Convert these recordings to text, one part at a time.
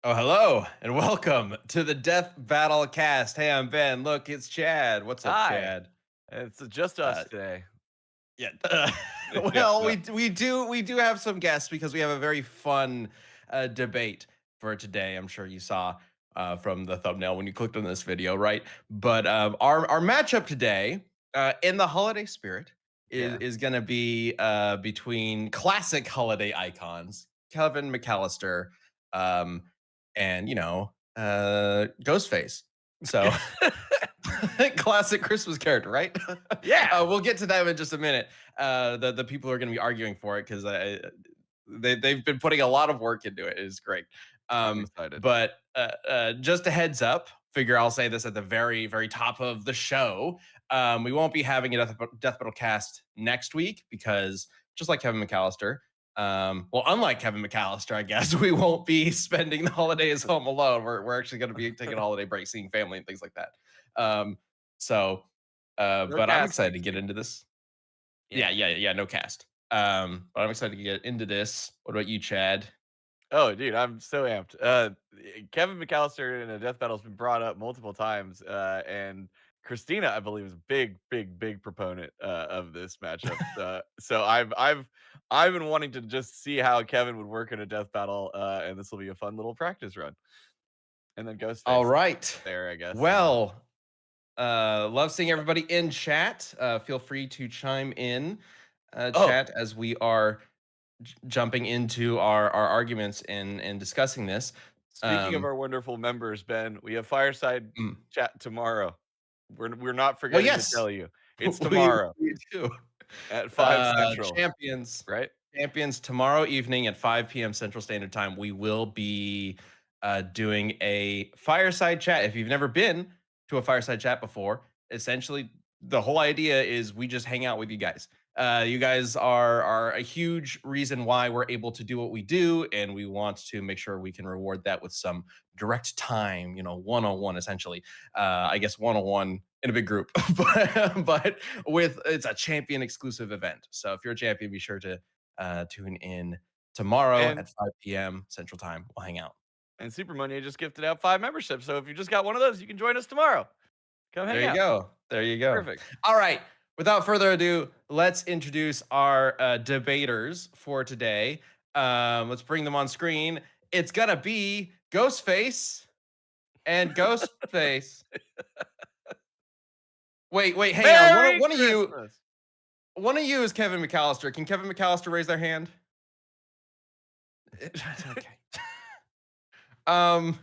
Oh, hello and welcome to the Death Battle Cast. Hey, I'm Ben. Look, it's Chad. What's up, Hi. Chad? It's just us Uh, today. yeah. Yeah, Well, no. we do have some guests because we have a very fun debate for today. I'm sure you saw from the thumbnail when you clicked on this video, right? But our matchup today, in the holiday spirit, is Yeah. is going to be between classic holiday icons, Kevin McCallister, um, and Ghostface. So classic Christmas character, right? Yeah. We'll get to that in just a minute. The people are going to be arguing for it because they've been putting a lot of work into it. It is great. I'm Um, excited. but just a heads up. Figure I'll say this at the very top of the show. We won't be having a Death Battle cast next week because just like Kevin McCallister, well, unlike Kevin McCallister, I guess we won't be spending the holidays home alone. We're actually going to be taking a holiday break, seeing family and things like that. Um, so, No but I'm cast excited to next get week. into this. Yeah. Yeah, no cast. But I'm excited to get into this. What about you, Chad? Oh, dude, I'm so amped. Kevin McCallister in a death battle has been brought up multiple times, and Christina, I believe, is a big proponent of this matchup. So I've been wanting to just see how Kevin would work in a death battle, and this will be a fun little practice run. And then All Ghostface right. there, I guess. Well, love seeing everybody in chat. Feel free to chime in, Oh, chat, as we are jumping into our arguments and discussing this. speaking of Um, our wonderful members, Ben, we have fireside mm, chat tomorrow. We're not well, forgetting to yes, tell you. It's we tomorrow we do. at 5 Uh, Central, champions, right? champions. Tomorrow evening at 5 p.m. Central Standard Time, we will be doing a fireside chat. If you've never been to a fireside chat before, essentially the whole idea is we just hang out with you guys. You guys are a huge reason why we're able to do what we do, and we want to make sure we can reward that with some direct time, one-on-one, essentially. I guess one-on-one in a big group, but with it's a champion exclusive event. So if you're a champion, be sure to tune in tomorrow And at 5 p.m. Central Time. We'll hang out. Super Money just gifted out 5 memberships. So if you just got one of those, you can join us tomorrow. Come There hang you out. go. There you go. Perfect. All right. Without further ado, let's introduce our debaters for today. Let's bring them on screen. It's gonna be Ghostface and Ghostface. Wait, hang on. Merry Christmas. One of you is Kevin McCallister. Can Kevin McCallister raise their hand? Okay. Um,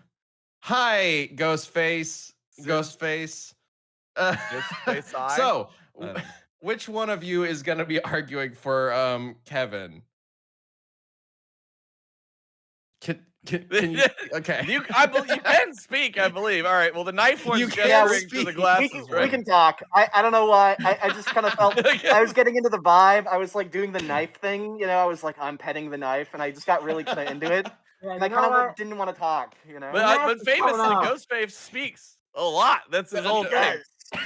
hi, Ghostface. Sis- Ghostface. Uh, It's face eye. so, which one of you is going to be arguing for Kevin? Can you? Okay. You can speak, I believe. All right. Well, the knife You one's can gesturing to speak. the We can glasses we one. can talk. I don't know why. I just kind of felt I was getting into the vibe. I was like doing the knife thing, I was like I'm petting the knife, and I just got really kind of into it. Yeah, And I you know kind of what? didn't want to talk, But Mask is coming famously, off. Ghostface speaks a lot. That's his whole He thing. does.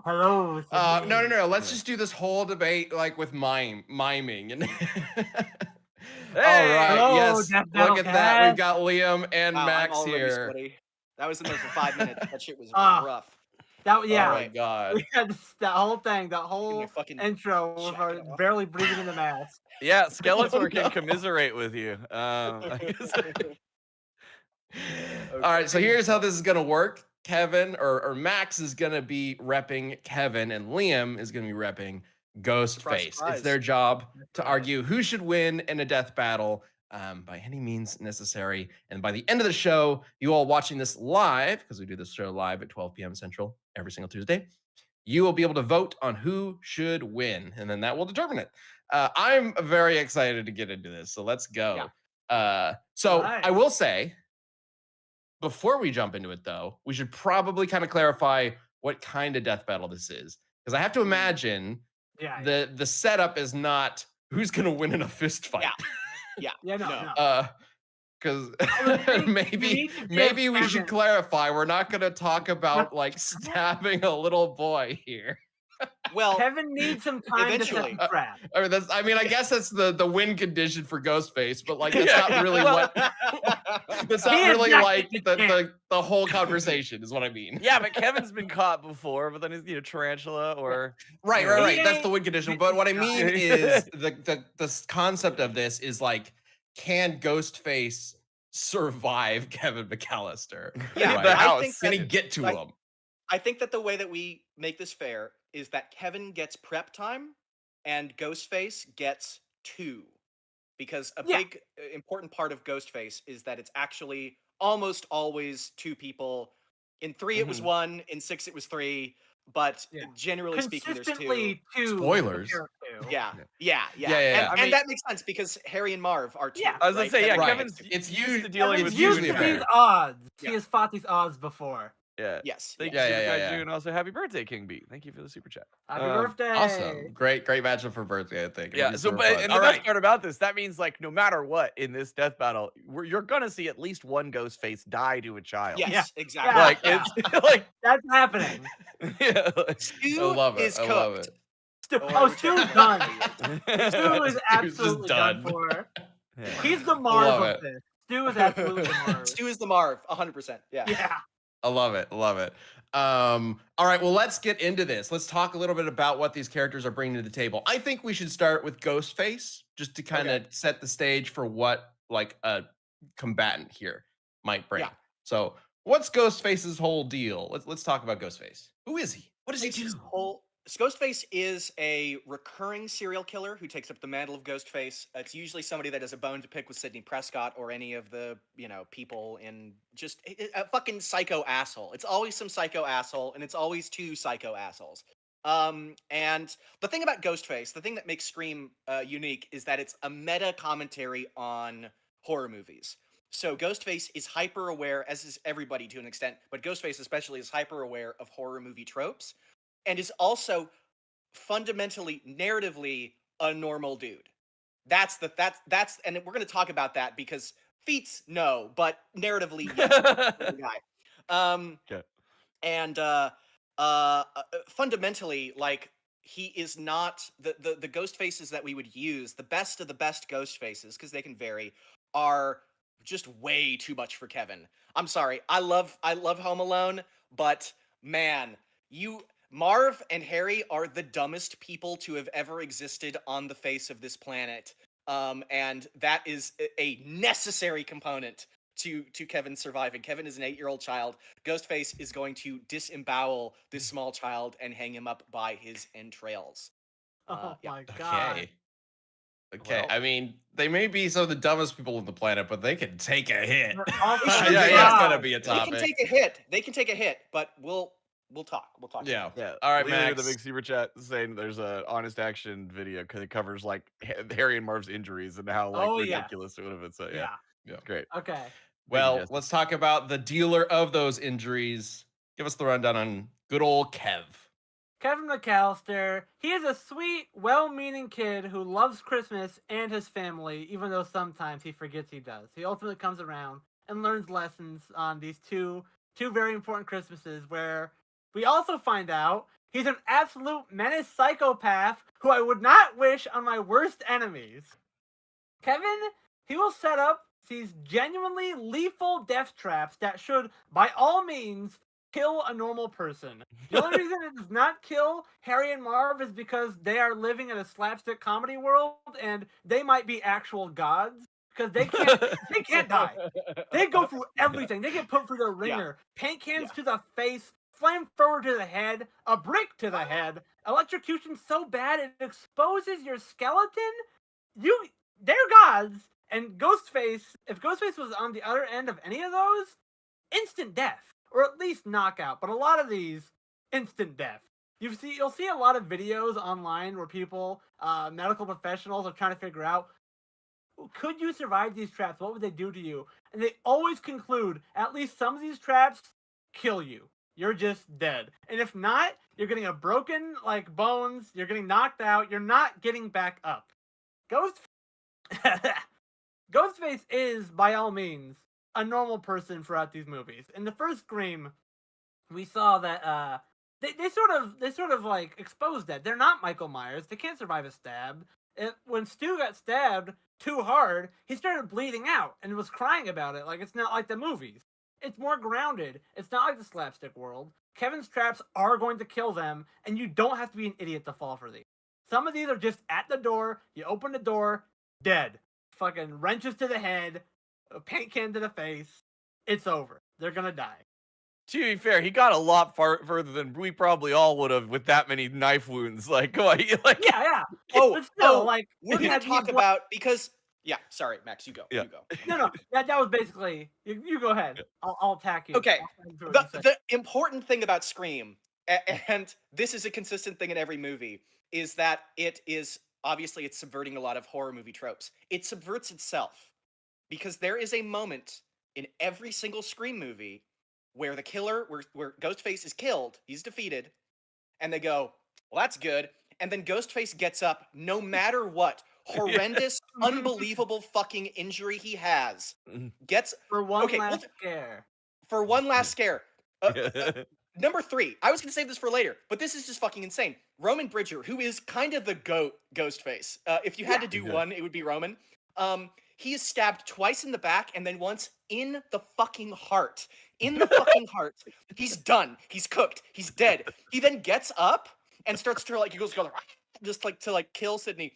Hello. it's me. No. Let's just do this whole debate like with miming. And all Hey. right. Hello, Yes. Death Look Battle at that. We've Cast. got Liam and Wow, I'm Max already here. sweaty. That was in there for 5 minutes. That shit was Ah, rough. That Oh yeah. my god. We had that whole thing, that Give me whole a fucking intro with jacket off. barely breathing in the mask. Yeah, Skeletor no. can commiserate with you. I guess. All right, so here's how this is gonna work. Kevin or Max is gonna be repping Kevin, and Liam is gonna be repping Surprise, Ghostface. It's surprise. their job to Surprise. argue who should win in a death battle by any means necessary. And by the end of the show, you all watching this live, because we do this show live at 12 p.m. Central every single Tuesday, you will be able to vote on who should win, and then that will determine it. I'm very excited to get into this, so let's go. So Right. I will say, before we jump into it, though, we should probably kind of clarify what kind of death battle this is, because I have to imagine Yeah. the setup is not who's going to win in a fist fight. Yeah. Yeah. No. No. No. Because you maybe need to give maybe we should Kevin- clarify we're not going to talk about like stabbing a little boy here. Well, Kevin needs some time to set eventually. the trap. I mean, I guess that's the win condition for Ghostface, but like that's Yeah. not really Well- what. That's He not really objected like to the, Kent. the whole conversation is what I mean. Yeah, but Kevin's been caught before, but then he's tarantula or Right, Yeah. right, He right. That's the ain't win condition. been But what I shot. mean is the concept of this is like, can Ghostface survive Kevin McCallister? Yeah, Right? the I house. think Can he that- get to like, him? I think that the way that we make this fair is that Kevin gets prep time and Ghostface gets 2. Because a Yeah. big important part of Ghostface is that it's actually almost always 2 people. In 3 it was Mhm. 1, in 6 it was 3, but Yeah. generally speaking there's 2. Consistently 2. Spoilers. appear to. Yeah. Yeah, And, yeah. I mean- that makes sense because Harry and Marv are 2. Yeah. I was gonna right? say, yeah, Right. Kevin's It's used to us- dealing Kevin's with used usually to a these bear. odds. Yeah. He has fought these odds before. Yeah. Yes. Thank yes. you, Yeah, Super yeah, Guy yeah. June. Also, happy birthday, King B. Thank you for the super chat. Happy Um, birthday. Awesome. Great matchup for birthday, I think. It'll Yeah. be So, super but fun. and the All best right. part about this, that means like no matter what in this death battle, you're gonna see at least one Ghostface die to a child. Yes, Yeah. exactly. Like Yeah. it's like That's happening. yeah. Like, Stu I love it. is I cooked. love it. Oh, Stu's done. Stu is Stu's absolutely just done done. for. yeah. He's the Marv love of it. this. Stu is absolutely the Marv. Stu is the Marv, 100%. Yeah. Yeah. I love it. Love it. All right. Well, let's get into this. Let's talk a little bit about what these characters are bringing to the table. I think we should start with Ghostface just to kind of set the stage for what like a combatant here might bring. Yeah. So, what's Ghostface's whole deal? Let's talk about Ghostface. Who is he? What does he do? Ghostface is a recurring serial killer who takes up the mantle of Ghostface. It's usually somebody that has a bone to pick with Sidney Prescott or any of the, people in just a fucking psycho asshole. It's always some psycho asshole, and it's always 2 psycho assholes. And the thing about Ghostface, the thing that makes Scream unique is that it's a meta commentary on horror movies. So Ghostface is hyper aware, as is everybody to an extent, but Ghostface especially is hyper aware of horror movie tropes. And is also fundamentally, narratively, a normal dude. That's and we're gonna talk about that because feats no, but narratively yes. The guy. Okay. And fundamentally, like he is not the ghost faces that we would use. The best of the best ghost faces, because they can vary, are just way too much for Kevin. I'm sorry. I love Home Alone, but man, Marv and Harry are the dumbest people to have ever existed on the face of this planet. And that is a necessary component to Kevin surviving. Kevin is an 8-year-old child. Ghostface is going to disembowel this small child and hang him up by his entrails. Oh Yeah. my god. Okay. Well- I mean, they may be some of the dumbest people on the planet, but they can take a hit. Also, Yeah, I think yeah. that's gonna be a They topic. can take a hit, but we'll talk. We'll talk. Yeah. Yeah. All right, Leaving Max. the big super chat saying there's a honest action video because it covers like Harry and Marv's injuries and how like Oh, yeah. ridiculous it would have been. So yeah. it's great. Okay. Well, Justin. let's talk about the dealer of those injuries. Give us the rundown on good old Kev. Kevin McCallister, he is a sweet, well-meaning kid who loves Christmas and his family, even though sometimes he forgets he does. He ultimately comes around and learns lessons on these two very important Christmases, where we also find out he's an absolute menace psychopath who I would not wish on my worst enemies. Kevin, he will set up these genuinely lethal death traps that should, by all means, kill a normal person. The only reason it does not kill Harry and Marv is because they are living in a slapstick comedy world and they might be actual gods because they can't die. They go through everything. They get put through the ringer. Paint cans to the face, flamethrower to the head, a brick to the head, electrocution so bad it exposes your skeleton. They're gods. And Ghostface, if Ghostface was on the other end of any of those, instant death. Or at least knockout, but a lot of these, instant death. You'll see a lot of videos online where people, medical professionals, are trying to figure out, could you survive these traps? What would they do to you? And they always conclude, at least some of these traps kill you. You're just dead. And if not, you're getting a broken, bones, you're getting knocked out, you're not getting back up. Ghostface is, by all means, a normal person throughout these movies. In the first Scream, we saw that they sort of like exposed that they're not Michael Myers. They can't survive a stab. When Stu got stabbed too hard, he started bleeding out and was crying about it. Like, it's not like the movies. It's more grounded. It's not like the slapstick world. Kevin's traps are going to kill them, and you don't have to be an idiot to fall for these. Some of these are just at the door. You open the door, dead. Fucking wrenches to the head, a paint can to the face. It's over. They're gonna die. To be fair, he got a lot further than we probably all would have with that many knife wounds. Like, come on, like, Yeah. Oh, But still, like we're gonna talk about because sorry, Max, you go. Yeah. You go. No. That was basically you go ahead. I'll attack you. Okay. I'll try to do what you said. The important thing about Scream, and this is a consistent thing in every movie, is that it is obviously it's subverting a lot of horror movie tropes. It subverts itself because there is a moment in every single Scream movie where the killer, where Ghostface is killed, he's defeated, and they go, well, that's good. And then Ghostface gets up, no matter what horrendous, unbelievable fucking injury he has, gets for one okay, last scare. For one last scare. Number 3, I was going to save this for later, but this is just fucking insane. Roman Bridger, who is kind of the goat Ghostface. If you had to do one, it would be Roman. He is stabbed twice in the back and then once in the fucking heart. In the fucking heart. He's done. He's cooked. He's dead. He then gets up and starts to like, he goes just like to like kill Sidney.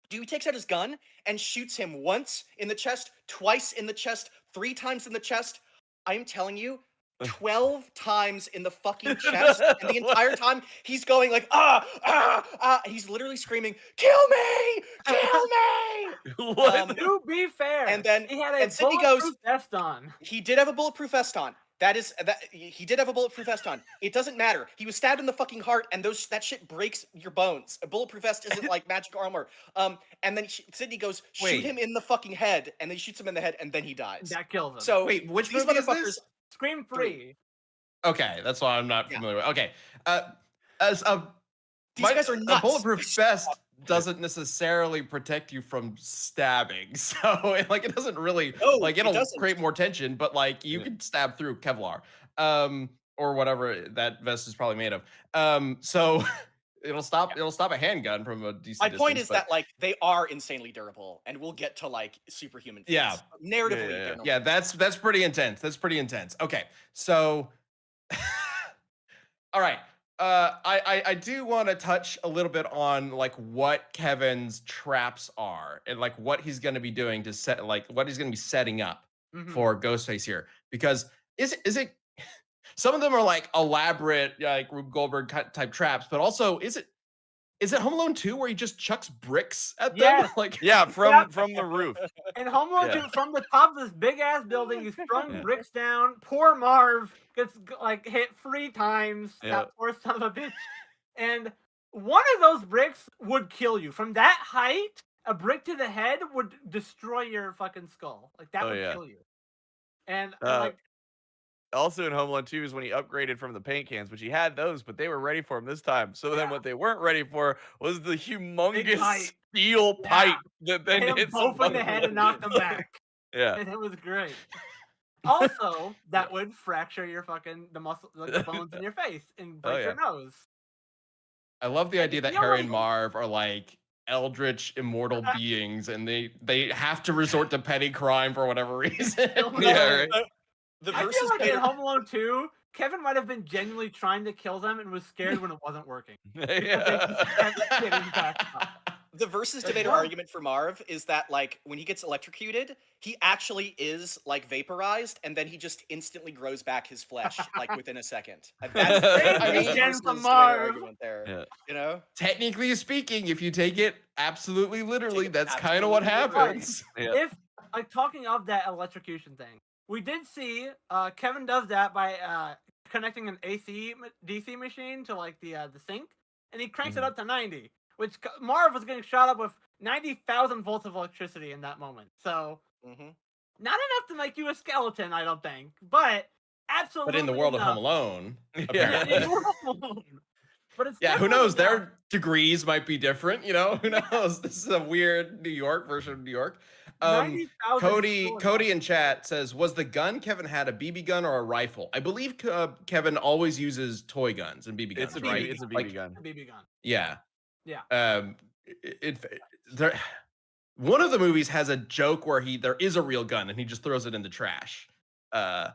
He takes out his gun and shoots him once in the chest, twice in the chest, 3 times in the chest. I'm telling you, 12 times in the fucking chest, and the entire time he's going like he's literally screaming, "Kill me! Kill me!" To be fair, and then he had a Sidney bulletproof vest on. He did have a bulletproof vest on. He did have a bulletproof vest on. It doesn't matter. He was stabbed in the fucking heart, and that shit breaks your bones. A bulletproof vest isn't like magic armor. And then Sidney goes, shoot him in the fucking head, and then he shoots him in the head, and then he dies. That kills him. So wait, which these movie is motherfuckers? this? Scream 3. Okay, that's why I'm not familiar with. Okay, These guys are nuts. A bulletproof vest doesn't necessarily protect you from stabbing, so like it doesn't really it'll create more tension, but like you can stab through Kevlar, or whatever that vest is probably made of. So it'll stop a handgun from a decent My point distance, is that like they are insanely durable, and we'll get to like superhuman feats. Yeah. Narratively. Yeah, that's pretty intense. That's pretty intense. Okay, so all right. I do want to touch a little bit on like what Kevin's traps are and like what he's going to be doing to set like what he's going to be setting up for Ghostface here, because is it some of them are like elaborate like Rube Goldberg type traps, but also is it Home Alone 2 where he just chucks bricks at them? Yes. Like from the roof. And Home Alone 2, from the top of this big ass building, he's throwing bricks down. Poor Marv gets like hit 3 times. That poor son of a bitch. And one of those bricks would kill you. From that height, a brick to the head would destroy your fucking skull. Like that would kill you. And like also in Home Alone 2 is when he upgraded from the paint cans, which he had those, but they were ready for him this time. So then what they weren't ready for was the humongous steel pipe that then hits both in the head and knocked them back. And it was great. Also, that would fracture your fucking the bones in your face and break your nose. I love the idea that Harry and Marv are like eldritch immortal beings, and they have to resort to petty crime for whatever reason. Right. I feel like in Home Alone 2, Kevin might have been genuinely trying to kill them and was scared when it wasn't working. The versus debater argument for Marv is that like when he gets electrocuted, he actually is like vaporized, and then he just instantly grows back his flesh like within a second. That's the argument there. You know, technically speaking, if you take it absolutely literally, that's kind of what happens. If like talking of that electrocution thing, we did see Kevin does that by connecting an DC machine to like the sink, and he cranks it up to 90, which Marv was getting shot up with 90,000 volts of electricity in that moment. So not enough to make you a skeleton, I don't think, but absolutely. But in the world of Home Alone, apparently. But it's who knows? Their degrees might be different. You know, who knows? This is a weird New York version of New York. 90,000 Cody in chat says, was the gun Kevin had a BB gun or a rifle? I believe Kevin always uses toy guns and BB guns, It's a right? BB, it's a BB Like, gun. A BB gun. yeah. Yeah. There, one of the movies has a joke where there is a real gun and he just throws it in the trash. Yeah.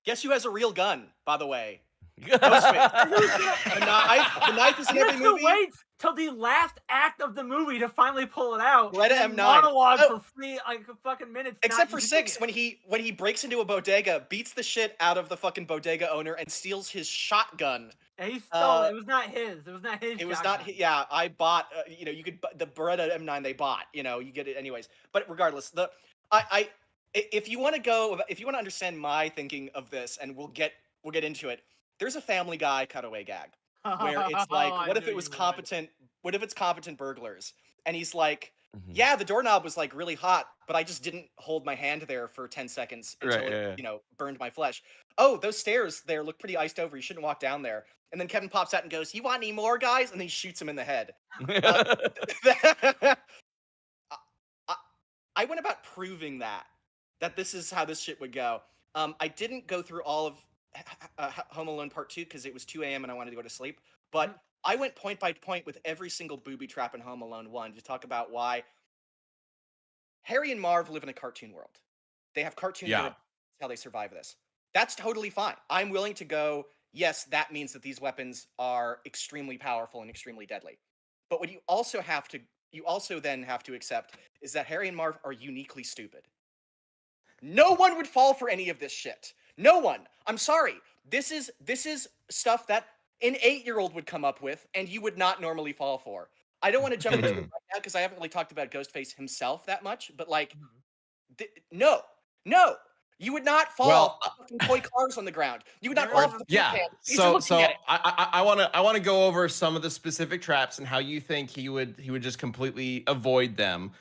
Guess who has a real gun, by the way? Ghostface. The knife is in You every have to movie. wait till the last act of the movie to finally pull it out. Greta and M9. monologue Oh. for 3 fucking minutes. Except not for using 6, it. when he breaks into a bodega, beats the shit out of the fucking bodega owner, and steals his shotgun. Yeah, he stole it. It was not his. It was not his. It was shotgun. not. Yeah, I bought. You could the Beretta M9 they bought. You get it anyways. But regardless, if you want to understand my thinking of this, and we'll get into it. There's a Family Guy cutaway gag where it's like, what if it was competent? What if it's competent burglars? And he's like, yeah, the doorknob was like really hot, but I just didn't hold my hand there for 10 seconds until it burned my flesh. Oh, those stairs there look pretty iced over. You shouldn't walk down there. And then Kevin pops out and goes, "You want any more, guys?" And then he shoots him in the head. I went about proving that this is how this shit would go. I didn't go through all of Home Alone Part 2 because it was 2 a.m. and I wanted to go to sleep. But I went point by point with every single booby trap in Home Alone 1 to talk about why Harry and Marv live in a cartoon world. They have cartoon heroes. That's how they survive this. That's totally fine. I'm willing to go, yes, that means that these weapons are extremely powerful and extremely deadly. But what you also then have to accept is that Harry and Marv are uniquely stupid. No one would fall for any of this shit. No one. I'm sorry. This is stuff that an 8-year-old would come up with and you would not normally fall for. I don't want to jump into it right now because I haven't really talked about Ghostface himself that much, but like, no. You would not fall for fucking toy cars on the ground. You would not fall for the So I want to go over some of the specific traps and how you think he would just completely avoid them.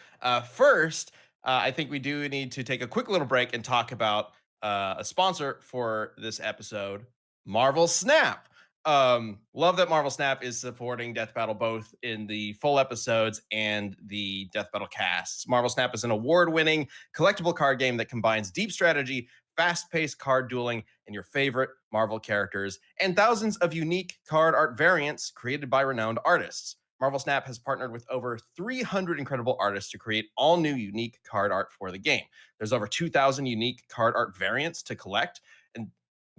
First, I think we do need to take a quick little break and talk about a sponsor for this episode, Marvel Snap. Love that Marvel Snap is supporting Death Battle both in the full episodes and the Death Battle casts. Marvel Snap is an award-winning collectible card game that combines deep strategy, fast-paced card dueling, and your favorite Marvel characters, and thousands of unique card art variants created by renowned artists. Marvel Snap has partnered with over 300 incredible artists to create all new unique card art for the game. There's over 2,000 unique card art variants to collect, and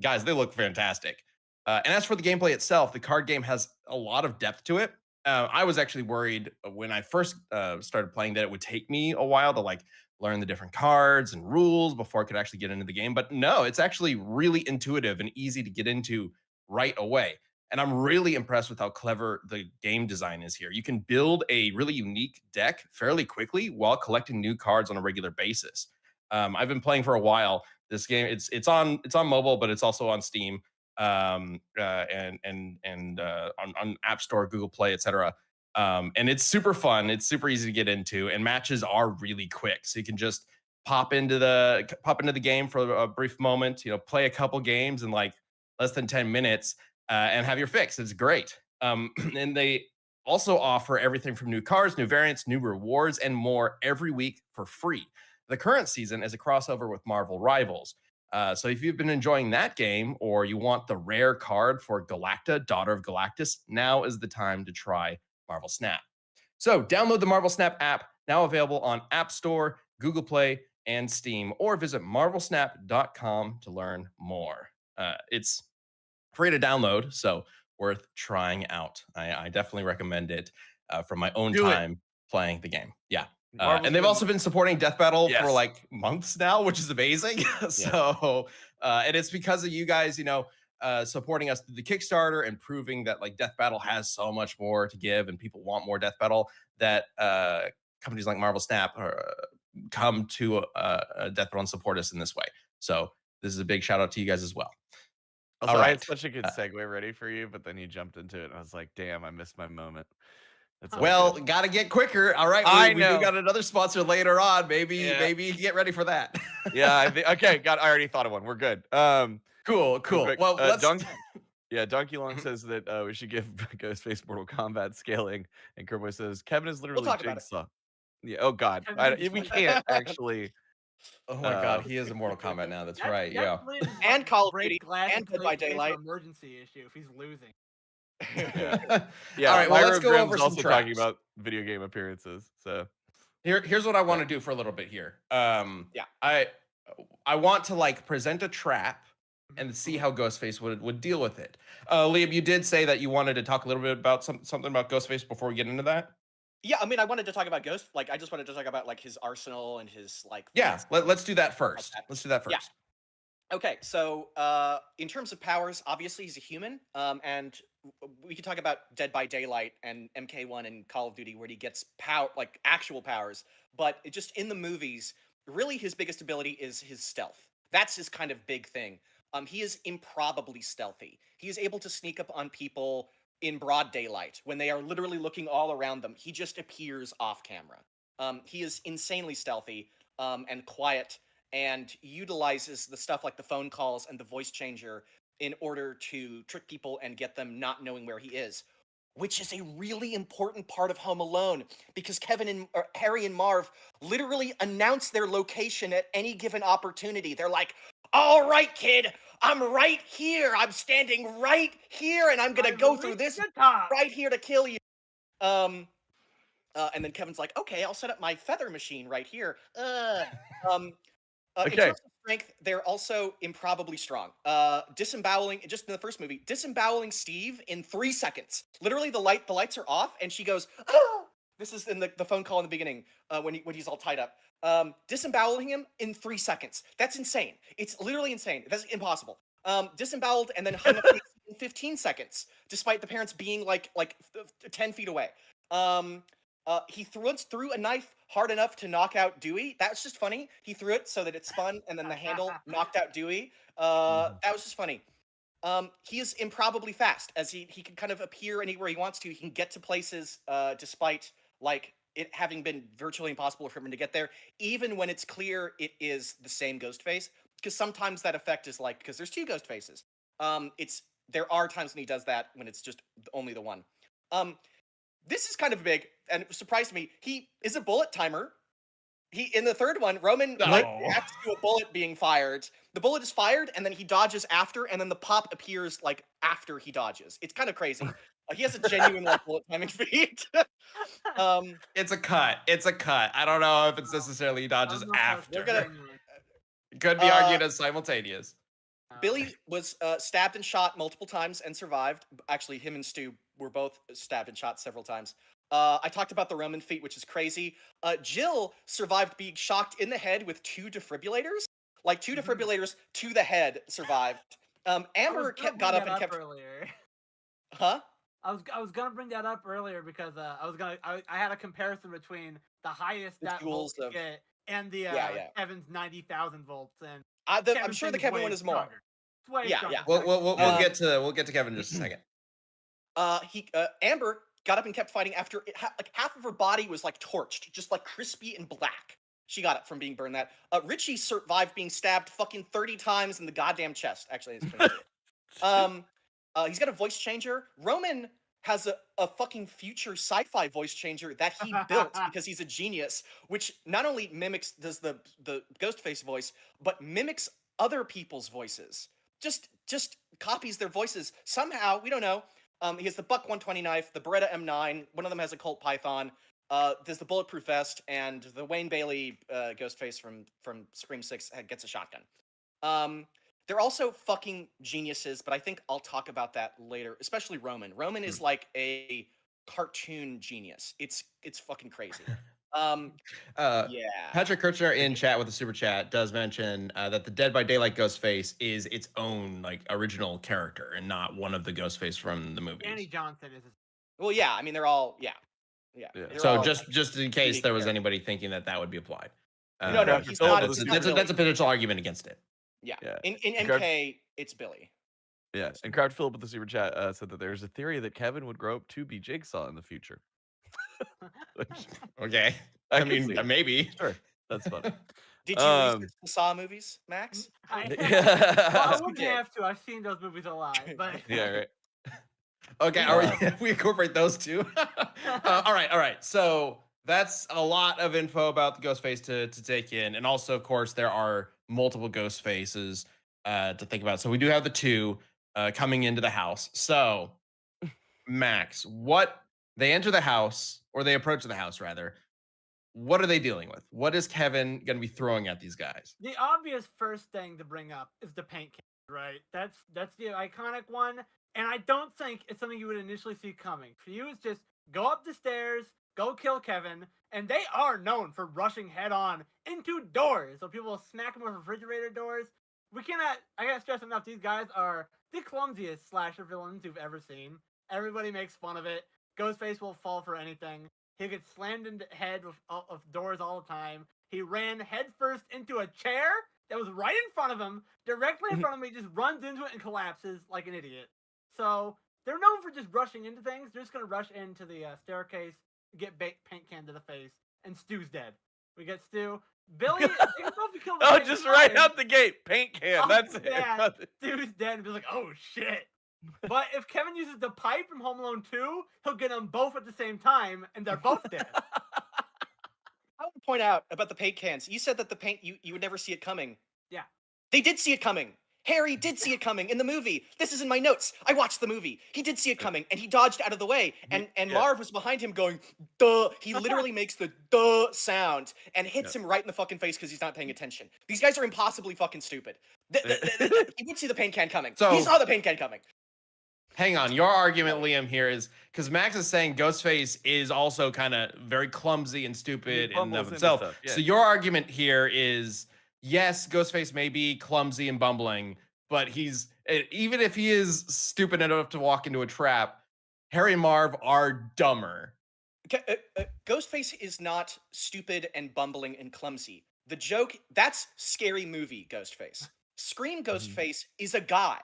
guys, they look fantastic. And as for the gameplay itself, the card game has a lot of depth to it. I was actually worried when I first started playing that it would take me a while to like learn the different cards and rules before I could actually get into the game. But no, it's actually really intuitive and easy to get into right away. And I'm really impressed with how clever the game design is here. You can build a really unique deck fairly quickly while collecting new cards on a regular basis. I've been playing for a while. This game, it's on mobile, but it's also on Steam. And on App Store, Google Play, etc. And it's super fun. It's super easy to get into, and matches are really quick. So you can just pop into the game for a brief moment, play a couple games in like less than 10 minutes, and have your fix. It's great. And they also offer everything from new cards, new variants, new rewards, and more every week for free. The current season is a crossover with Marvel Rivals. So if you've been enjoying that game, or you want the rare card for Galacta, Daughter of Galactus, now is the time to try Marvel Snap. So download the Marvel Snap app, now available on App Store, Google Play, and Steam, or visit marvelsnap.com to learn more. It's free to download, so worth trying out. I definitely recommend it from my own time playing the game. Yeah. And they've also been supporting Death Battle for like months now, which is amazing. So, and it's because of you guys, supporting us through the Kickstarter and proving that like Death Battle has so much more to give and people want more Death Battle, that companies like Marvel Snap come to Death Battle and support us in this way. So this is a big shout out to you guys as well. Also, I had such a good segue ready for you, but then you jumped into it and I was like, damn, I missed my moment. Well, gotta get quicker. All right, we do got another sponsor later on. Maybe get ready for that. Yeah, okay. I already thought of one. We're good. Cool. Well, let's. Donkey Long says that we should give Ghostface Mortal Kombat scaling, and Kerboy says Kevin is literally Jigsaw. Yeah. Oh God, Kevin we just- can't actually. Oh my god, he is in Mortal Kombat now. That's right. Yeah. Williams is And like Call of break Duty, glass and Dead play by face an Daylight. emergency issue if he's losing. Yeah. Yeah. All right. Well, let's go Pyrogramm's over some also talking traps. about video game appearances. So Here's what I want to do for a little bit here. Yeah. I want to like present a trap and see how Ghostface would deal with it. Liam, you did say that you wanted to talk a little bit about something about Ghostface before we get into that. Yeah, I mean, I wanted to talk about Ghost. Like, I just wanted to talk about like his arsenal and his like. Yeah. Let's do that first. that. Let's do that first. Yeah. Okay, so in terms of powers, obviously he's a human, and we can talk about Dead by Daylight and MK1 and Call of Duty where he gets power, like actual powers. But just in the movies, really his biggest ability is his stealth. That's his kind of big thing. He is improbably stealthy. He is able to sneak up on people in broad daylight when they are literally looking all around them. He just appears off camera. He is insanely stealthy and quiet, and utilizes the stuff like the phone calls and the voice changer in order to trick people and get them not knowing where he is, which is a really important part of Home Alone because Harry and Marv literally announce their location at any given opportunity. They're like, "All right, kid, I'm right here. I'm standing right here, and I'm gonna go through this right here to kill you." And then Kevin's like, "Okay, I'll set up my feather machine right here." In Okay. terms of strength, they're also improbably strong. Disemboweling, just in the first movie, disemboweling Steve in 3 seconds. Literally, the lights are off, and she goes, "Oh!" This is in the phone call in the beginning when he's all tied up. Disemboweling him in 3 seconds. That's insane. It's literally insane. That's impossible. Disemboweled and then hung up in 15 seconds, despite the parents being like 10 feet away. He threw a knife hard enough to knock out Dewey. That was just funny. He threw it so that it spun, and then the handle knocked out Dewey. That was just funny. He is improbably fast, as he can kind of appear anywhere he wants to. He can get to places despite like it having been virtually impossible for him to get there, even when it's clear it is the same Ghostface. Because sometimes that effect is like, because there's two Ghostfaces. There are times when he does that when it's just only the one. This is kind of big, and it surprised me. He is a bullet timer. In the third one, Roman reacts to a bullet being fired. The bullet is fired, and then he dodges after, and then the pop appears like after he dodges. It's kind of crazy. He has a genuine like bullet timing feat. It's a cut. It's a cut. I don't know if it's necessarily he dodges after. Could be argued as simultaneous. Billy was stabbed and shot multiple times and survived. Actually, him and Stu were both stabbed and shot several times. I talked about the Roman feat, which is crazy. Jill survived being shocked in the head with 2 defibrillators. Like 2 defibrillators to the head survived. Amber got up and kept earlier. Huh? I was gonna bring that up earlier because I had a comparison between the highest The that joules volt get and the Kevin's 90,000 volts, and I'm sure the Kevin one is more. Yeah. We'll get to Kevin in just a second. Amber got up and kept fighting after like half of her body was like torched, just like crispy and black. She got it from being burned. That Richie survived being stabbed fucking 30 times in the goddamn chest. Actually, it's he's got a voice changer. Roman has a fucking future sci-fi voice changer that he built because he's a genius, which not only does the Ghostface voice, but mimics other people's voices. Just copies their voices somehow. We don't know. He has the Buck 120 knife, the Beretta M9. One of them has a Colt Python. There's the bulletproof vest, and the Wayne Bailey Ghostface from Scream 6 gets a shotgun. They're also fucking geniuses, but I think I'll talk about that later. Especially Roman. Roman is like a cartoon genius. It's fucking crazy. Yeah. Patrick Kirchner in chat with the super chat does mention that the Dead by Daylight Ghostface is its own like original character and not one of the Ghostface from the movies. Danny Johnson is. Well, yeah. I mean, they're all yeah. So just in case there was anybody thinking that would be applied. No, he's not. That's a potential argument against it. Yeah. In MK, it's Billy. Yeah, and Craft Philip with the super chat said that there's a theory that Kevin would grow up to be Jigsaw in the future. Okay. I mean, maybe. Sure. That's fun. Did you research the Saw movies, Max? I wouldn't have to. I've seen those movies a lot, but yeah, right. Okay, we incorporate those two. All right. So That's a lot of info about the Ghostface to take in, and also, of course, there are multiple Ghostfaces to think about. So we do have the two coming into the house. So Max, what they enter the house, or they approach the house rather. What are they dealing with? What is Kevin going to be throwing at these guys? The obvious first thing to bring up is the paint can, right? That's the iconic one, and I don't think it's something you would initially see coming. For you, it's just go up the stairs, go kill Kevin, and they are known for rushing head on into doors. So people will smack them with refrigerator doors. I can't stress enough, these guys are the clumsiest slasher villains you've ever seen. Everybody makes fun of it. Ghostface will fall for anything. He gets slammed in the head of doors all the time. He ran headfirst into a chair that was right in front of him, directly in front of him. He just runs into it and collapses like an idiot. So they're known for just rushing into things. They're just going to rush into the staircase, get paint can to the face, and Stu's dead. We get Stu. Billy, they can both be killed. Oh, just right out the gate, paint can. Oh, That's yeah. it. Stu's dead, and Bill's like, oh shit. But if Kevin uses the pipe from Home Alone 2, he'll get them both at the same time, and they're both dead. I want to point out about the paint cans. You said that the paint, you would never see it coming. Yeah. They did see it coming. Harry did see it coming in the movie. This is in my notes. I watched the movie. He did see it coming, and he dodged out of the way. And Marv was behind him going, duh. He literally makes the duh sound and hits him right in the fucking face because he's not paying attention. These guys are impossibly fucking stupid. He would see the paint can coming. So- he saw the paint can coming. Hang on, your argument, Liam, here is because Max is saying Ghostface is also kind of very clumsy and stupid in and bumbles of into himself. stuff, yeah. So your argument here is yes, Ghostface may be clumsy and bumbling, but even if he is stupid enough to walk into a trap, Harry and Marv are dumber. Ghostface is not stupid and bumbling and clumsy. The joke, that's Scary Movie Ghostface. Scream Ghostface is a guy.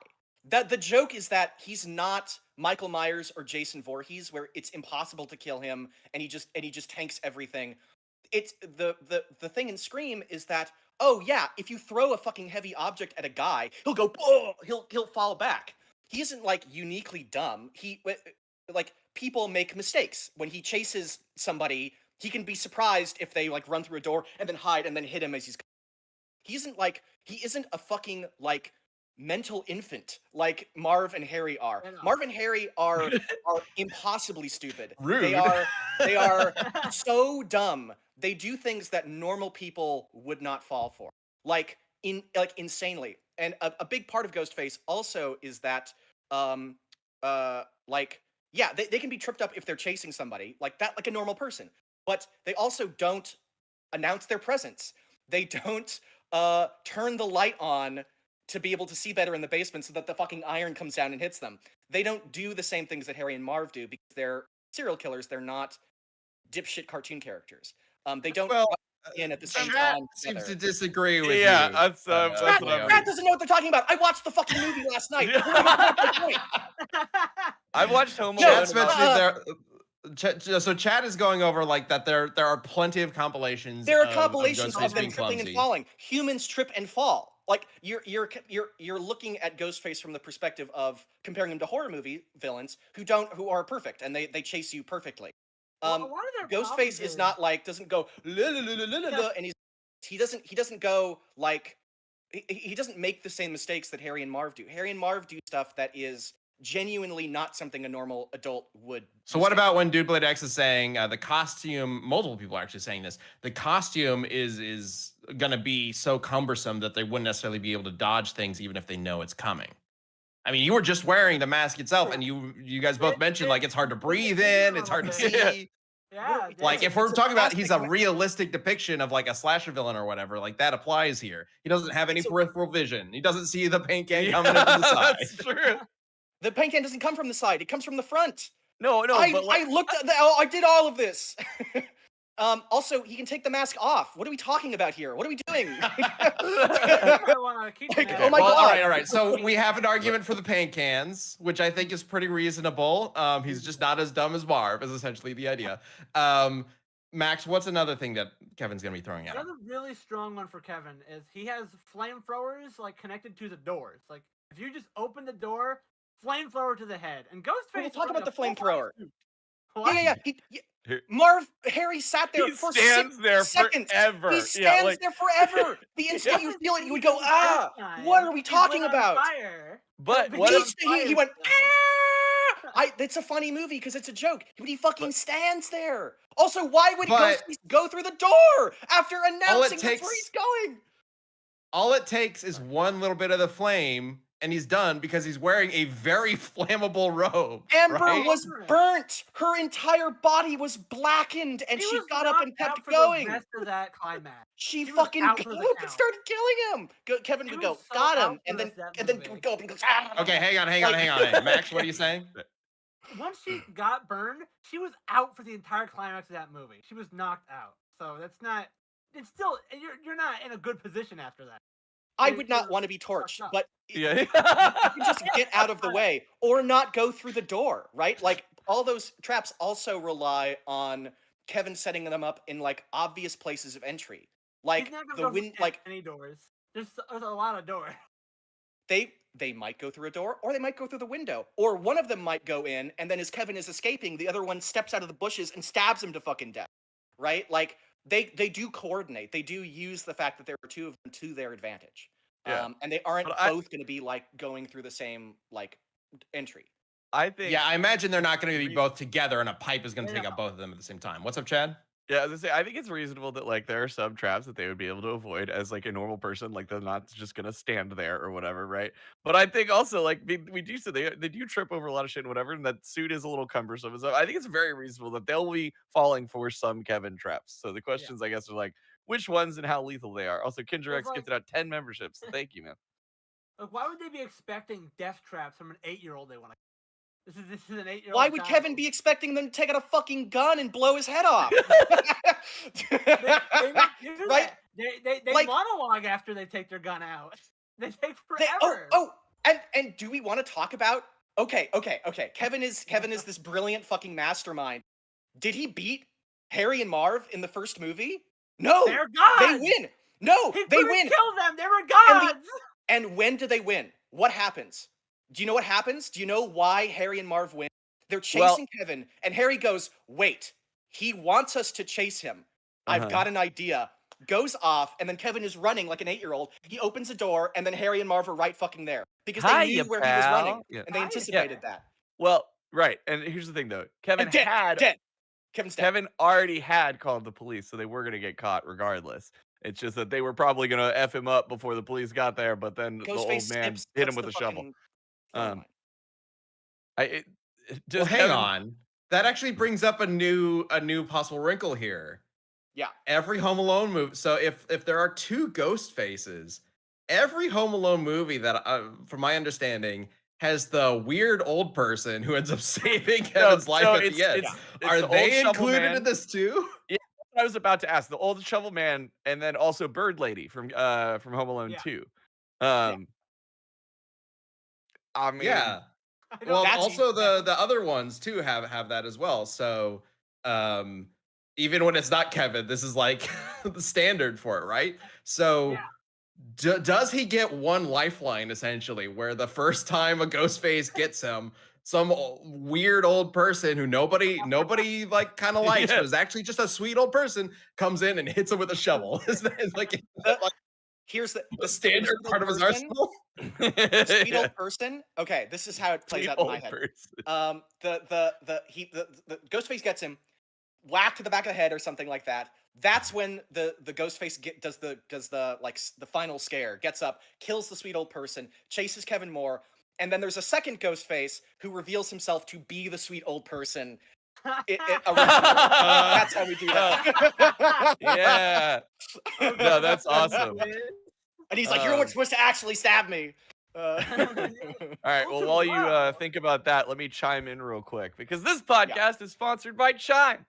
The joke is that he's not Michael Myers or Jason Voorhees, where it's impossible to kill him and he just tanks everything. It's the thing in Scream is that, oh yeah, if you throw a fucking heavy object at a guy, he'll go, oh, he'll fall back. He isn't like uniquely dumb. Like people make mistakes. When he chases somebody, he can be surprised if they like run through a door and then hide and then hit him as he isn't a fucking like mental infant like Marv and Harry are. Marv and Harry are impossibly stupid. Rude. They are so dumb. They do things that normal people would not fall for. Like insanely. And a big part of Ghostface also is that they can be tripped up if they're chasing somebody like that, like a normal person. But they also don't announce their presence. They don't turn the light on to be able to see better in the basement so that the fucking iron comes down and hits them. They don't do the same things that Harry and Marv do because they're serial killers. They're not dipshit cartoon characters. They don't in at the same time. Seems to disagree with you. That's what Matt doesn't know what they're talking about. I watched the fucking movie last night. I've watched Home Alone. Chat's mentioning so Chad is going over like that. There are plenty of compilations. There are compilations of of them tripping and falling. Humans trip and fall. Like you're looking at Ghostface from the perspective of comparing him to horror movie villains who are perfect and they chase you perfectly. Ghostface is not like doesn't go la, la, la, la, la, la, and he doesn't go like he doesn't make the same mistakes that Harry and Marv do. Harry and Marv do stuff that is genuinely not something a normal adult would. So what about when Dude Blade X is saying the costume? Multiple people are actually saying this. The costume is gonna be so cumbersome that they wouldn't necessarily be able to dodge things even if they know it's coming. I mean, you were just wearing the mask itself, and you guys both mentioned like it's hard to breathe in, it's hard to see. Yeah. Like if we're talking about he's a realistic depiction of like a slasher villain or whatever, like that applies here. He doesn't have any peripheral vision. He doesn't see the paint can coming into the side. That's true. The paint can doesn't come from the side; it comes from the front. No. I looked at I did all of this. Also, he can take the mask off. What are we talking about here? What are we doing? Oh my god! All right. So we have an argument for the paint cans, which I think is pretty reasonable. He's just not as dumb as Marv, is essentially the idea. Max, what's another thing that Kevin's gonna be throwing out? Another really strong one for Kevin is he has flamethrowers like connected to the doors. Like if you just open the door, flamethrower to the head. And Ghostface. We'll talk about the flamethrower. What? Yeah. Harry sat there He for stands there 6 seconds. forever. He Yeah, stands like there forever. The instant you feel it, you would go, ah, what are we talking about? But what if He went, ah! It's a funny movie because it's a joke, but he fucking stands there. Also, why would But- Ghostface go through the door after announcing that's where takes- he's going? All it takes is one little bit of the flame, and he's done because he's wearing a very flammable robe. Amber right? was burnt. Her entire body was blackened, and she was got up and knocked out kept for going. The rest of that climax. She was fucking out got for up the and count. started killing him. Kevin She would was go, so got out him, for and the then rest of and that then movie. would go up and goes, ah. Okay, hang on. Max, what are you saying? Once she got burned, she was out for the entire climax of that movie. She was knocked out. So that's not. It's still you're not in a good position after that. I would not want to be torched, but yeah. you can just get out of the way or not go through the door, right? Like all those traps also rely on Kevin setting them up in like obvious places of entry, like He's not gonna the go wind. through Like any doors. There's a lot of doors. they might go through a door, or they might go through the window, or one of them might go in, and then as Kevin is escaping, the other one steps out of the bushes and stabs him to fucking death, right? Like they do coordinate. They do use the fact that there are two of them to their advantage. Yeah. And they aren't But both going to be like going through the same like entry. I think. Yeah, I imagine they're not going to be both together, and a pipe is going to take Yeah. out both of them at the same time. What's up, Chad? Yeah, as I say, I think it's reasonable that like there are some traps that they would be able to avoid as like a normal person, like they're not just gonna stand there or whatever, right? But I think also like we do so they do trip over a lot of shit and whatever, and that suit is a little cumbersome. So I think it's very reasonable that they'll be falling for some Kevin traps. So the questions I guess are like which ones and how lethal they are. Also, Kindred X Like- gifted out 10 memberships. Thank you, man. Like, why would they be expecting death traps from an 8-year-old they want to? This is an 8-year-old. Why would Kevin be expecting them to take out a fucking gun and blow his head off? They do Right? that. They Like- monologue after they take their gun out. They take They- forever. And do we want to talk about? Okay. Kevin is this brilliant fucking mastermind. Did he beat Harry and Marv in the first movie? No, They're gods. they win. No, He they couldn't win. kill them. They were And gods. And when do they win? What happens? Do you know what happens? Do you know why Harry and Marv win? They're chasing Kevin, and Harry goes, wait, he wants us to chase him. I've got an idea. Goes off, and then Kevin is running like an 8-year-old. He opens a door, and then Harry and Marv are right fucking there. Because they knew where he was running, and they anticipated that. Well, right. And here's the thing though. Kevin And dead. Kevin's dead. Kevin already had called the police, so they were gonna get caught regardless. It's just that they were probably gonna F him up before the police got there, but then the old Ghostface man snips, hit him cuts with the a shovel. fucking phone line. Well, hang on. That actually brings up a new possible wrinkle here. Yeah. Every Home Alone movie. So if there are two ghost faces, every Home Alone movie that, from my understanding, has the weird old person who ends up saving Kevin's life at the end. Are the they old shovel included man. in this too? Yeah, that's what I was about to ask. The old shovel man, and then also Bird Lady from Home Alone 2. I mean, Yeah. I don't Well, know. also the other ones too have that as well. So even when it's not Kevin, this is like the standard for it, right? So does he get one lifeline essentially, where the first time a ghost face gets him, some weird old person who nobody like kind of likes, but is actually just a sweet old person, comes in and hits him with a shovel? Is that like Here's the standard part of his arsenal? The sweet old person. Okay, this is how it plays out in my head. The Ghostface gets him, whacked to the back of the head or something like that. That's when the Ghostface does the final scare, gets up, kills the sweet old person, chases Kevin Moore, and then there's a second Ghostface who reveals himself to be the sweet old person. That's how we do that. Yeah. No, that's awesome. And he's like, "You're what's supposed to actually stab me." All right. Well, while you think about that, let me chime in real quick because this podcast is sponsored by Chime.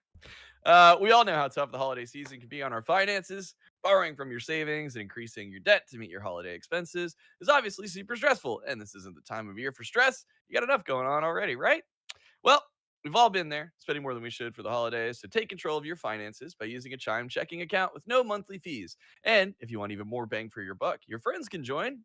We all know how tough the holiday season can be on our finances. Borrowing from your savings and increasing your debt to meet your holiday expenses is obviously super stressful, and this isn't the time of year for stress. You got enough going on already, right? Well, we've all been there, spending more than we should for the holidays. So take control of your finances by using a Chime checking account with no monthly fees. And if you want even more bang for your buck, your friends can join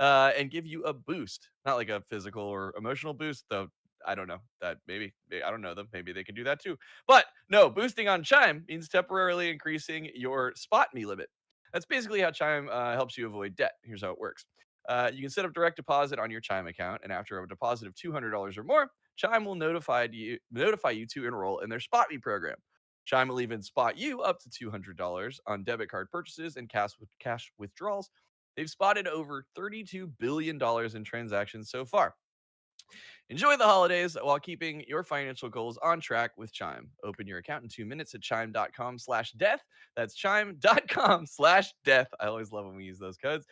and give you a boost. Not like a physical or emotional boost, though I don't know that maybe I don't know them. Maybe they can do that too. But no, boosting on Chime means temporarily increasing your spot me limit. That's basically how Chime helps you avoid debt. Here's how it works. You can set up direct deposit on your Chime account, and after a deposit of $200 or more, Chime will notify you to enroll in their Spot Me program. Chime will even spot you up to $200 on debit card purchases and cash withdrawals. They've spotted over $32 billion in transactions so far. Enjoy the holidays while keeping your financial goals on track with Chime. Open your account in 2 minutes at chime.com/death. That's chime.com/death. I always love when we use those codes.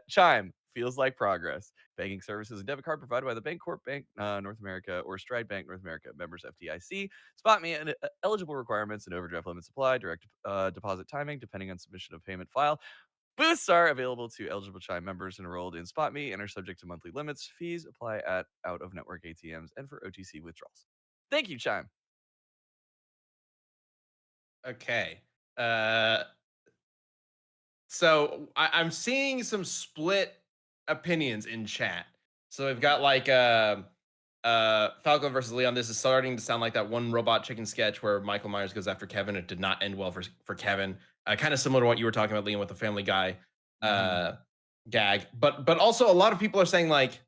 Chime feels like progress. Banking services and debit card provided by the Bancorp Bank North America or Stride Bank North America, members FDIC. Spot me and eligible requirements and overdraft limits apply. Direct deposit timing depending on submission of payment file. Boosts are available to eligible Chime members enrolled in SpotMe and are subject to monthly limits. Fees apply at out-of-network ATMs and for OTC withdrawals. Thank you, Chime. Okay. So I'm seeing some split opinions in chat. So we've got like Falco versus Leon. This is starting to sound like that one Robot Chicken sketch where Michael Myers goes after Kevin. It did not end well for Kevin. Kind of similar to what you were talking about, Leon, with the Family Guy gag. But also a lot of people are saying like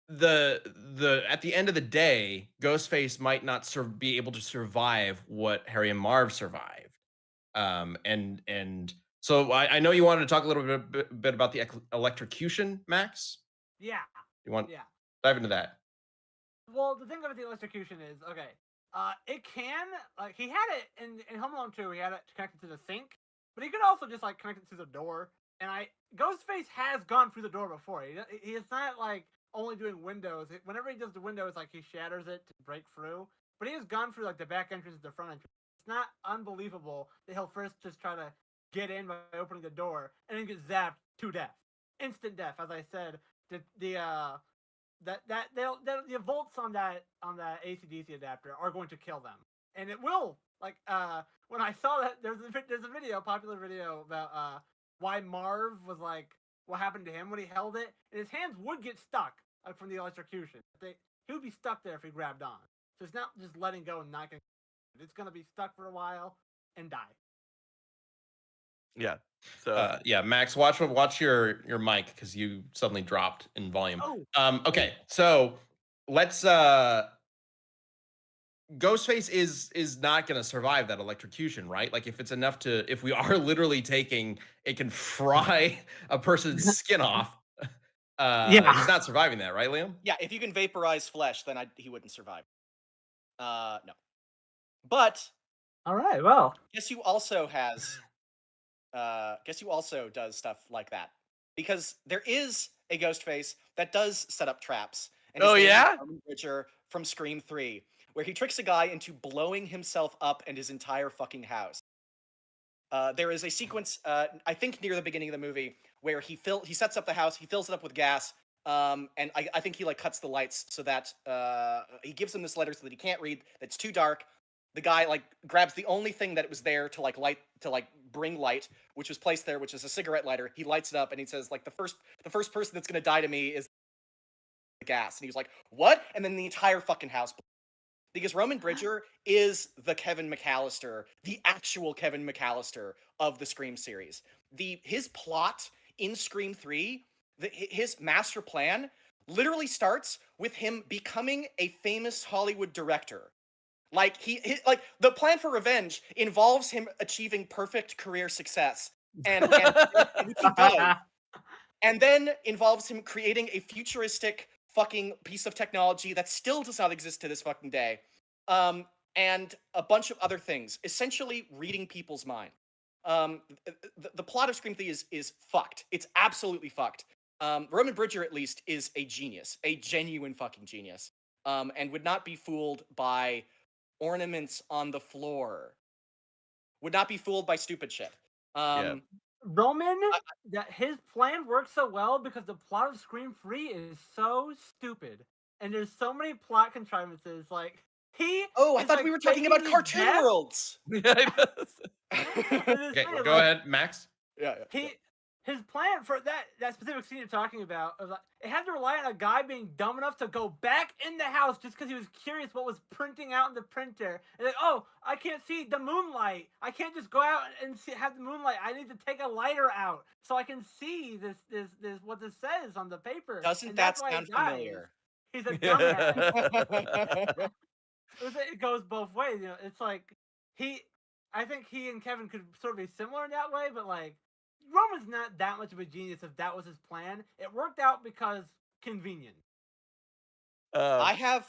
the at the end of the day, Ghostface might not be able to survive what Harry and Marv survived. And so I know you wanted to talk a little bit about the electrocution, Max. Yeah. You want Yeah. dive into that? Well, the thing about the electrocution is, okay, it can, like, he had it in Home Alone 2, he had it connected to the sink, but he could also just, like, connect it to the door, and Ghostface has gone through the door before. He is not, like, only doing windows. Whenever he does the windows, like, he shatters it to break through, but he has gone through, like, the back entrance and the front entrance. It's not unbelievable that he'll first just try to get in by opening the door, and then get zapped to death. Instant death, as I said. The volts on that AC/DC adapter are going to kill them, and it will. Like when I saw that, there's a video, popular video about why Marv was like, what happened to him when he held it, and his hands would get stuck from the electrocution. He would be stuck there if he grabbed on. So it's not just letting go and not getting. It's gonna be stuck for a while and die. Yeah. So yeah, Max, watch your mic because you suddenly dropped in volume. Oh. Okay, so let's Ghostface is not going to survive that electrocution, right? Like if we are literally taking, it can fry a person's skin off. Yeah. He's not surviving that, right, Liam? Yeah, if you can vaporize flesh, then he wouldn't survive. No. But all right, well, guess who also does stuff like that, because there is a Ghostface that does set up traps. And oh yeah, Roman Bridger from Scream 3, where he tricks a guy into blowing himself up and his entire fucking house. There is a sequence, I think near the beginning of the movie, where he sets up the house, he fills it up with gas, and I think he like cuts the lights so that he gives him this letter so that he can't read. That's too dark. The guy like grabs the only thing that was there to bring light, which was placed there, which is a cigarette lighter. He lights it up and he says like the first person that's gonna die to me is the gas. And he was like, what? And then the entire fucking house. Because Roman Bridger is the Kevin McCallister, the actual Kevin McCallister of the Scream series. His plot in Scream 3, his master plan, literally starts with him becoming a famous Hollywood director. Like the plan for revenge involves him achieving perfect career success, and which he does, and then involves him creating a futuristic fucking piece of technology that still does not exist to this fucking day, and a bunch of other things. Essentially, reading people's mind. The plot of Scream 3 is fucked. It's absolutely fucked. Roman Bridger, at least, is a genius, a genuine fucking genius, and would not be fooled by ornaments on the floor. Would not be fooled by stupid shit. Yeah. Roman, that his plan works so well because the plot of Scream 3 is so stupid, and there's so many plot contrivances. Like he. Oh, I is, thought like, we were talking about Cartoon death. Worlds. Yeah, Okay, go ahead, Max. Yeah. his plan for that specific scene you're talking about, it had to rely on a guy being dumb enough to go back in the house just because he was curious what was printing out in the printer. And like, oh, I can't see the moonlight. I can't just go out and have the moonlight. I need to take a lighter out so I can see this what this says on the paper. Doesn't and that that's why sound he dies. familiar? He's a dumbass. It goes both ways. You know, it's like I think he and Kevin could sort of be similar in that way, but like Roman's not that much of a genius if that was his plan. It worked out because convenient. I have.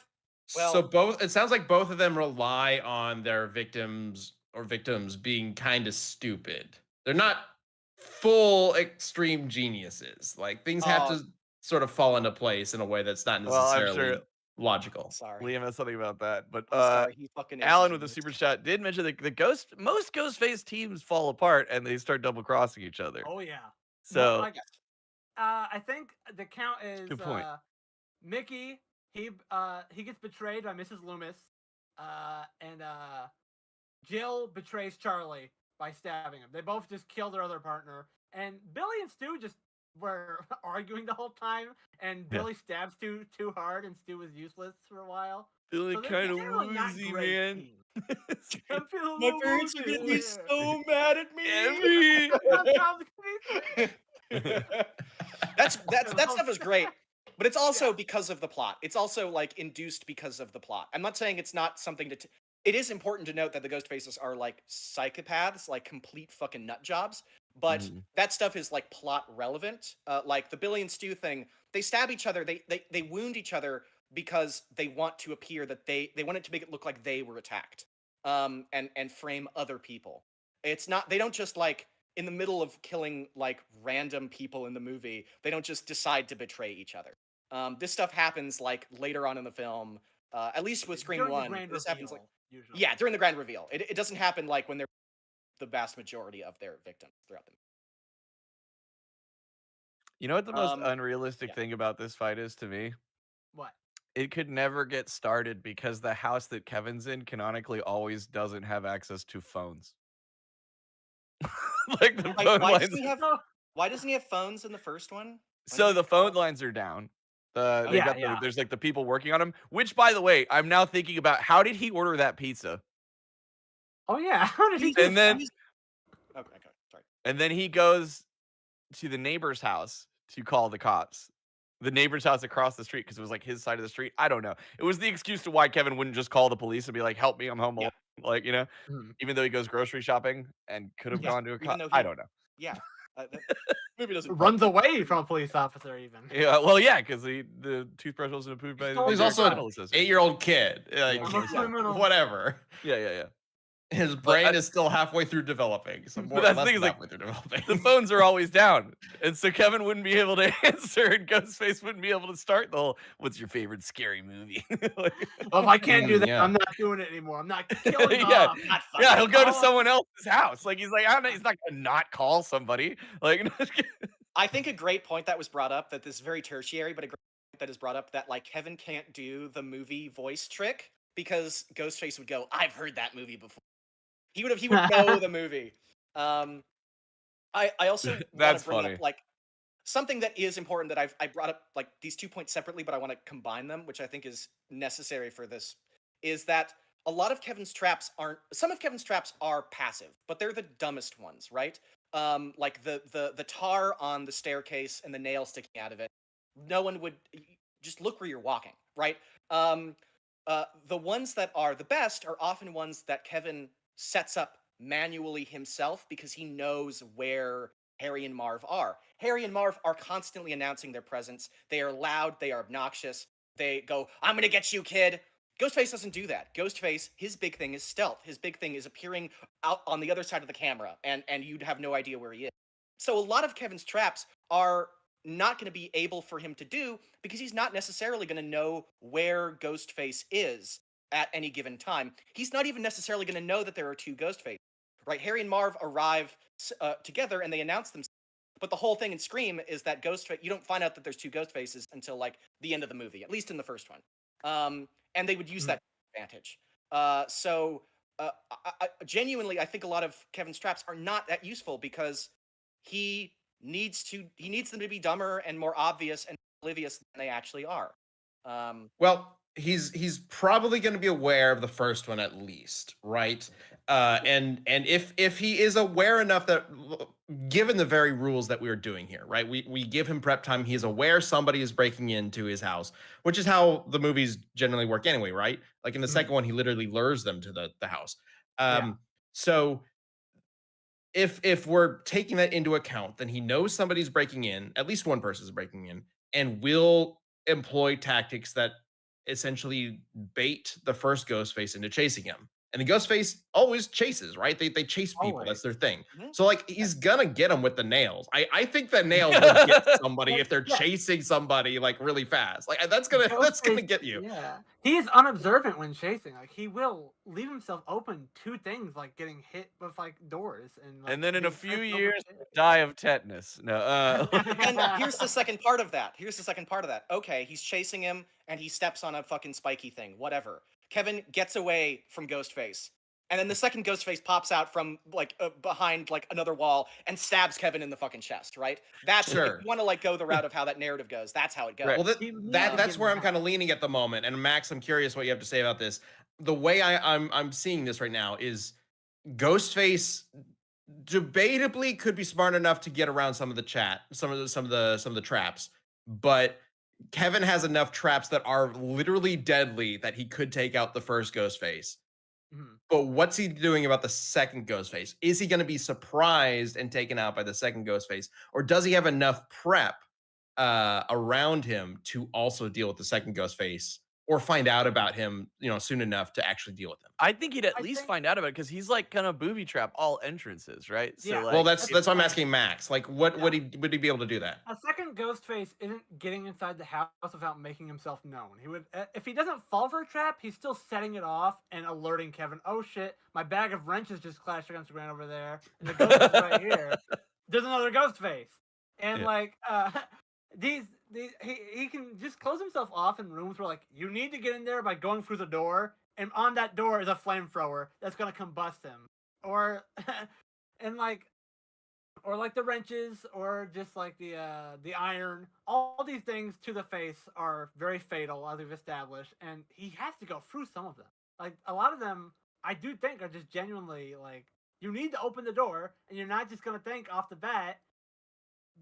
Well, So both, it sounds like both of them rely on their victims being kind of stupid. They're not full extreme geniuses. Like things have to sort of fall into place in a way that's not Well, I'm necessarily sure logical. sorry. Liam has something about that, but I'm sorry. He fucking is a Alan with the genius. super chat did mention that most Ghostface teams fall apart and they start double crossing each other. Oh yeah. So like, I think the count is good point. Mickey. He gets betrayed by Mrs. Loomis, and Jill betrays Charlie by stabbing him. They both just kill their other partner, and Billy and Stu just were arguing the whole time, and Billy stabs Stu too hard, and Stu was useless for a while. Billy So they're kind of generally not woozy, great man. teams. I'm feeling a My little parents are woozy gonna be here. so mad at me. Every- Sometimes that stuff is great, but it's also because of the plot. It's also like induced because of the plot. I'm not saying it's not something to. It is important to note that the Ghostfaces are like psychopaths, like complete fucking nut jobs. But that stuff is like plot relevant. Like the Billy and Stu thing, they stab each other. They wound each other because they want to appear that they want it to make it look like they were attacked. And frame other people. It's not. They don't just like. In the middle of killing like random people in the movie, they don't just decide to betray each other. This stuff happens like later on in the film. At least with Scream during 1, this happens like usually. yeah, during the grand reveal. It doesn't happen like when they're the vast majority of their victims throughout the movie. You know what the most unrealistic thing about this fight is to me? What? It could never get started because the house that Kevin's in canonically always doesn't have access to phones. Like the phone lines. Why doesn't he have phones in the first one? So the phone lines are down. There's like the people working on them. Which, by the way, I'm now thinking about how did he order that pizza? Oh yeah, how did he? And then, okay, sorry. And then he goes to the neighbor's house to call the cops. The neighbor's house across the street because it was like his side of the street. I don't know. It was the excuse to why Kevin wouldn't just call the police and be like, "Help me, I'm home alone." Like, you know, even though he goes grocery shopping and could have gone to a cop. I don't know. Yeah, movie doesn't runs away from a police officer even. Yeah, well, yeah, because the toothbrush wasn't approved by. He's also an 8-year-old kid. Like, whatever. Yeah. His brain is still halfway through developing. So more that's less the thing is like halfway through developing. the phones are always down, and so Kevin wouldn't be able to answer, and Ghostface wouldn't be able to start the whole "What's your favorite scary movie?" Well, if I can't do that, I'm not doing it anymore. I'm not killing off. Yeah, he'll go to someone else's house. Like he's like, he's not gonna not call somebody. Like, I think a great point that was brought up that this is very tertiary, but a great point that is brought up that like Kevin can't do the movie voice trick because Ghostface would go, "I've heard that movie before." He would know the movie. I also that's bring funny. Up, like something that is important that I brought up like these 2 points separately, but I want to combine them, which I think is necessary for this. Is that a lot of Kevin's traps aren't? Some of Kevin's traps are passive, but they're the dumbest ones, right? Like the tar on the staircase and the nail sticking out of it. No one would just look where you're walking, right? The ones that are the best are often ones that Kevin sets up manually himself because he knows where Harry and Marv are. Harry and Marv are constantly announcing their presence. They are loud. They are obnoxious. They go, "I'm gonna get you, kid." Ghostface doesn't do that. Ghostface, his big thing is stealth. His big thing is appearing out on the other side of the camera, and you'd have no idea where he is. So a lot of Kevin's traps are not going to be able for him to do because he's not necessarily going to know where Ghostface is at any given time. He's not even necessarily going to know that there are two Ghostfaces, right? Harry and Marv arrive together and they announce themselves. But the whole thing in Scream is that Ghostface, you don't find out that there's two Ghostfaces until like the end of the movie, at least in the first one. And they would use that advantage. Genuinely, I think a lot of Kevin's traps are not that useful because he needs them to be dumber and more obvious and oblivious than they actually are. Well, he's probably going to be aware of the first one at least, right? And if he is aware enough that, given the very rules that we are doing here, right? We give him prep time. He is aware somebody is breaking into his house, which is how the movies generally work anyway, right? Like in the second one, he literally lures them to the house. So if we're taking that into account, then he knows somebody's breaking in, at least one person is breaking in, and will employ tactics that essentially bait the first Ghostface into chasing him. And the Ghostface always chases, right? They chase people. Always. That's their thing. Mhm. So like he's gonna get them with the nails. I think the nails would get somebody if they're Yeah. chasing somebody like really fast. Like that's gonna Ghostface, get you. Yeah, he is unobservant when chasing. Like he will leave himself open to things like getting hit with like doors and. Like, And then in a being few tripped over years, shit. die of tetanus. No. And here's the second part of that. Okay, he's chasing him and he steps on a fucking spiky thing. Whatever. Kevin gets away from Ghostface. And then the second Ghostface pops out from like behind like another wall and stabs Kevin in the fucking chest, right? That's Sure. if you want to like go the route of how that narrative goes. That's how it goes. Right. Well, He needs to that's get where in I'm the kind of house. leaning at the moment. And Max, I'm curious what you have to say about this. The way I'm seeing this right now is Ghostface debatably could be smart enough to get around some of the traps, but Kevin has enough traps that are literally deadly that he could take out the first Ghostface. Mhm. But what's he doing about the second Ghostface? Is he going to be surprised and taken out by the second Ghostface, or does he have enough prep around him to also deal with the second Ghostface, or find out about him, soon enough to actually deal with him? I think he'd at I least think- find out about it because he's like gonna booby trap all entrances, right? So Yeah. like, Well, that's if- why I'm asking Max. Like, what Yeah. would he be able to do that? A second Ghostface isn't getting inside the house without making himself known. He would, if he doesn't fall for a trap, he's still setting it off and alerting Kevin. Oh shit, my bag of wrenches just clashed against the ground over there, and the ghost is right here. There's another Ghostface, and Yeah. like he can just close himself off in rooms where like you need to get in there by going through the door, and on that door is a flamethrower that's gonna combust him, or and like. Or like the wrenches, or just like the iron. All these things to the face are very fatal, as we've established, and he has to go through some of them. Like a lot of them, I do think are just genuinely like you need to open the door, and you're not just gonna think off the bat,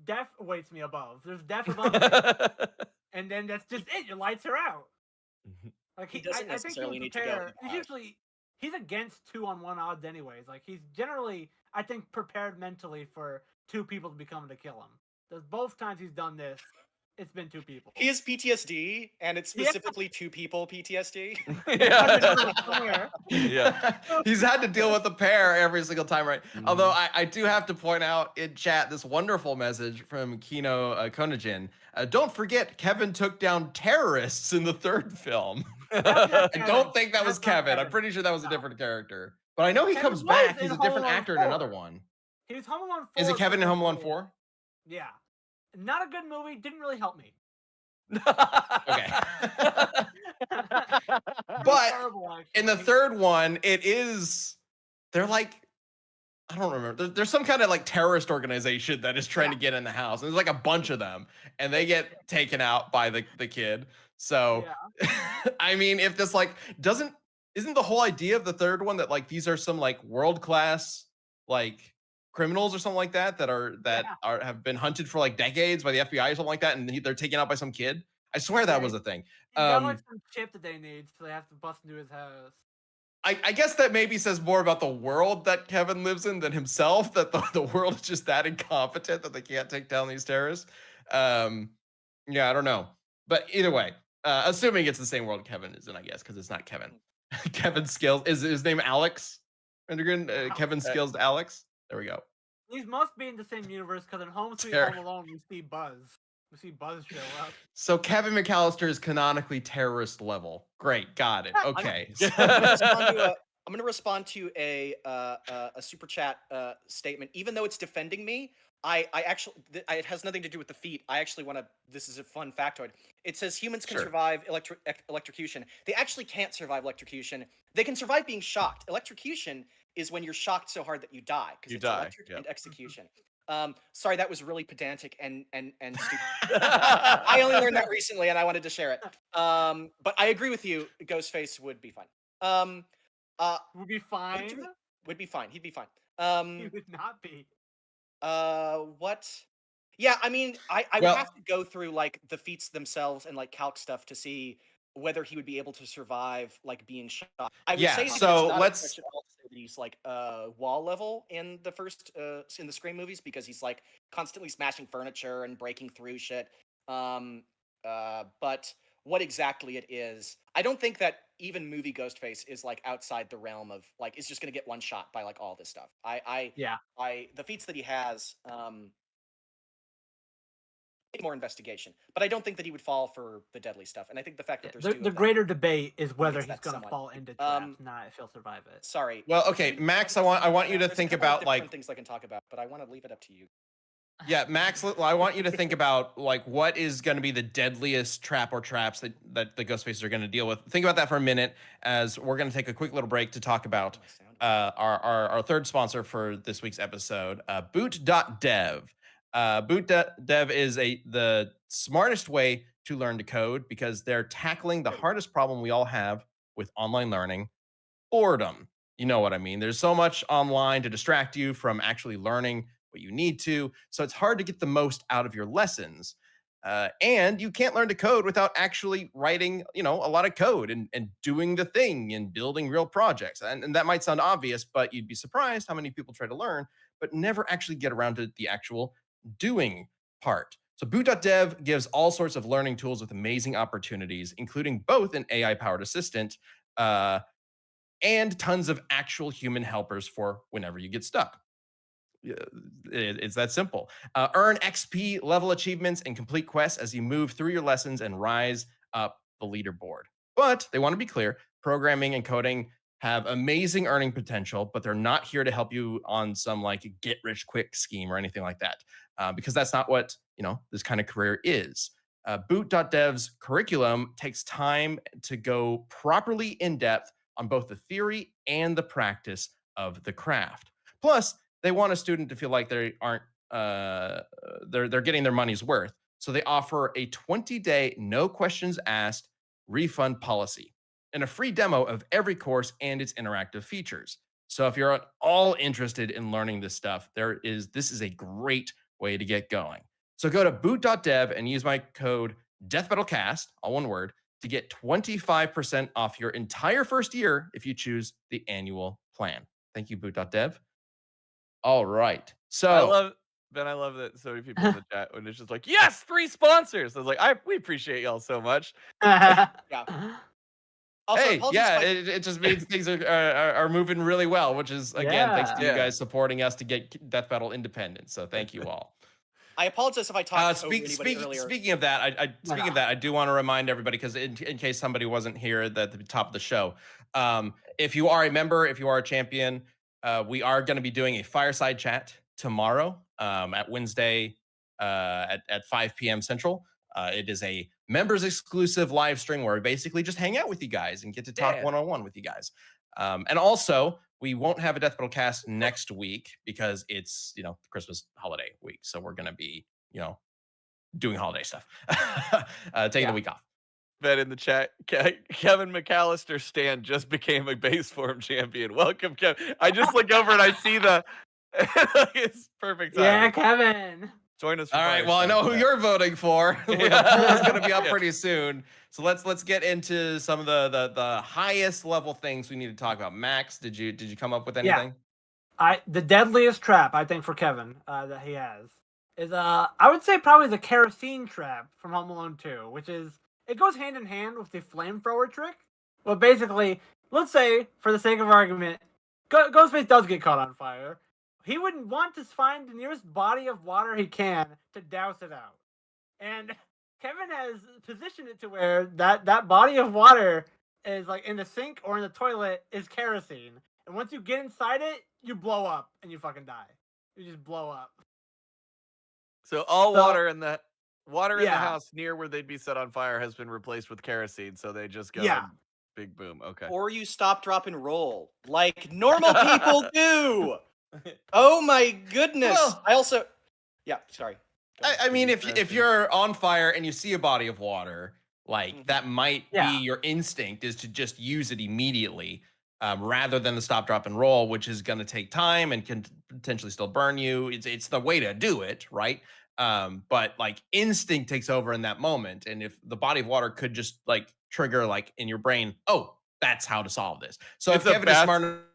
death awaits me above. There's death above me, and then that's just it. Your lights are out. Like He doesn't I think necessarily he'll need to go prepare. live. He's against 2-on-1 odds anyways. Like he's generally, I think, prepared mentally for 2 people to be coming to kill him. Because both times he's done this, it's been 2 people. He has PTSD, and it's Yeah. specifically 2 people PTSD. yeah. Yeah. He's had to deal with a pair every single time, right? Mhm. Although I do have to point out in chat this wonderful message from Kino Konajin. Don't forget, Kevin took down terrorists in the third film. I don't think that was That's not Kevin. I'm Kevin. pretty sure that was a No. different character. But I know he Kevin comes was back. in He's a Home different Alone actor in another 4. one. He was Home Alone 4. Is it Kevin in Home Alone first 4? Yeah. Not a good movie. Didn't really help me. Okay. Pretty But terrible, in the actually. third one, they're like, I don't remember. There's some kind of like terrorist organization that is trying to get in the house. And there's like a bunch of them, and they get taken out by the kid. So, I mean, if this like isn't the whole idea of the third one that like these are some like world class like criminals or something like that have been hunted for like decades by the FBI or something like that, and they're taken out by some kid? I swear that was a thing. He's got like some chip that they need, so they have to bust into his house. I guess that maybe says more about the world that Kevin lives in than himself, that the world is just that incompetent that they can't take down these terrorists. Yeah, I don't know. But either way, assuming it's the same world Kevin is in, I guess, because it's not Kevin. Kevin Skills. Is his name Alex? Rendergren? Kevin Skills Alex? There we go. These must be in the same universe, because in Home Sweet Terror. Home Alone, we see Buzz. We see Buzz show up. So Kevin McCallister is canonically terrorist level. Great, got it. Okay. I'm gonna respond to a super chat statement, even though it's defending me. I actually it has nothing to do with the feat. I actually want to. This is a fun factoid. It says humans can Sure. survive electrocution. They actually can't survive electrocution. They can survive being shocked. Electrocution is when you're shocked so hard that you die, because You it's die, electric yep. and execution. Sorry, that was really pedantic and stupid. I only learned that recently, and I wanted to share it. But I agree with you. Ghostface would be fine. Would be Would fine. you- would be fine. He'd be fine. He would not be. What? Yeah, I mean, I would Well- have to go through like the feats themselves and like calc stuff to see whether he would be able to survive like being shot. I would Yeah, say that so it's not let's- a stretch at all to say that he's like wall level in the first in the Scream movies because he's like constantly smashing furniture and breaking through shit. But what exactly it is, I don't think that even movie Ghostface is like outside the realm of like is just gonna get one shot by like all this stuff. Yeah. The feats that he has, more investigation, but I don't think that he would fall for the deadly stuff. And I think the fact that there's two The of them, greater debate is whether makes he's that going to somewhat- fall into traps, not if he'll survive it. sorry. Well, okay, Max, I want you to There's a think couple of about like different things I can talk about, but I want to leave it up to you. Yeah, Max, I want you to think about like what is going to be the deadliest trap or traps that the Ghostfaces are going to deal with. Think about that for a minute as we're going to take a quick little break to talk about our third sponsor for this week's episode, Boot.dev. Boot.dev is the smartest way to learn to code because they're tackling the hardest problem we all have with online learning, boredom. You know what I mean? There's so much online to distract you from actually learning what you need to. So it's hard to get the most out of your lessons. And you can't learn to code without actually writing, a lot of code and doing the thing and building real projects. And that might sound obvious, but you'd be surprised how many people try to learn, but never actually get around to the actual doing part. So Boot.dev gives all sorts of learning tools with amazing opportunities, including both an AI-powered assistant and tons of actual human helpers for whenever you get stuck. It's that simple. Earn XP level achievements and complete quests as you move through your lessons and rise up the leaderboard. But they want to be clear, programming and coding have amazing earning potential, but they're not here to help you on some like get rich quick scheme or anything like that, because that's not what this kind of career is. Boot.dev's curriculum takes time to go properly in depth on both the theory and the practice of the craft. Plus, they want a student to feel like they aren't they're getting their money's worth. So they offer a 20-day no questions asked refund policy and a free demo of every course and its interactive features. So if you're at all interested in learning this stuff, this is a great way to get going. So go to boot.dev and use my code DeathMetalCast, all one word, to get 25% off your entire first year if you choose the annual plan. Thank you, Boot.dev. All right. So I love that so many people in the chat when it's just like, yes, 3 sponsors. I was like, we appreciate y'all so much. Yeah. Also, hey, apologies yeah, if I- it just means things are moving really well, which is again thanks to you Yeah. guys supporting us to get Death Battle independent. So thank you all. I apologize if I talked over anybody earlier. Speaking of that, I do want to remind everybody because in case somebody wasn't here at the top of the show, if you are a member, if you are a champion, we are going to be doing a fireside chat tomorrow at Wednesday at 5 p.m. Central. It is a members exclusive live stream where we basically just hang out with you guys and get to talk one-on-one with you guys. And also, we won't have a Death Battle cast next week because it's, Christmas holiday week. So we're going to be, doing holiday stuff, taking the week off. Bet in the chat, Kevin McCallister Stan just became a base form champion. Welcome, Kevin. I just look over and I see it's perfect time. Yeah, Kevin. Join us. For All right. Well, I know who you're voting for. The poll is going to be up pretty soon. So let's get into some of the highest level things we need to talk about. Max, did you come up with anything? The deadliest trap I think for Kevin that he has is I would say probably the kerosene trap from Home Alone 2, which is it goes hand in hand with the flamethrower trick. Well, basically, let's say for the sake of argument, Ghostface does get caught on fire. He would want to find the nearest body of water he can to douse it out. And Kevin has positioned it to where that body of water is like in the sink or in the toilet is kerosene. And once you get inside it, you blow up and you fucking die. You just blow up. So water in the house near where they'd be set on fire has been replaced with kerosene. So they just go and big boom. Okay. Or you stop, drop, and roll like normal people do. Oh my goodness! Well, I also Yeah, sorry. I mean, if Interesting. you're on fire and you see a body of water, like that might Yeah. be your instinct is to just use it immediately, rather than the stop, drop, and roll, which is going to take time and can potentially still burn you. It's the way to do it, right? But like instinct takes over in that moment, and if the body of water could just like trigger like in your brain, oh, that's how to solve this. So if It's a Kevin is fast. smart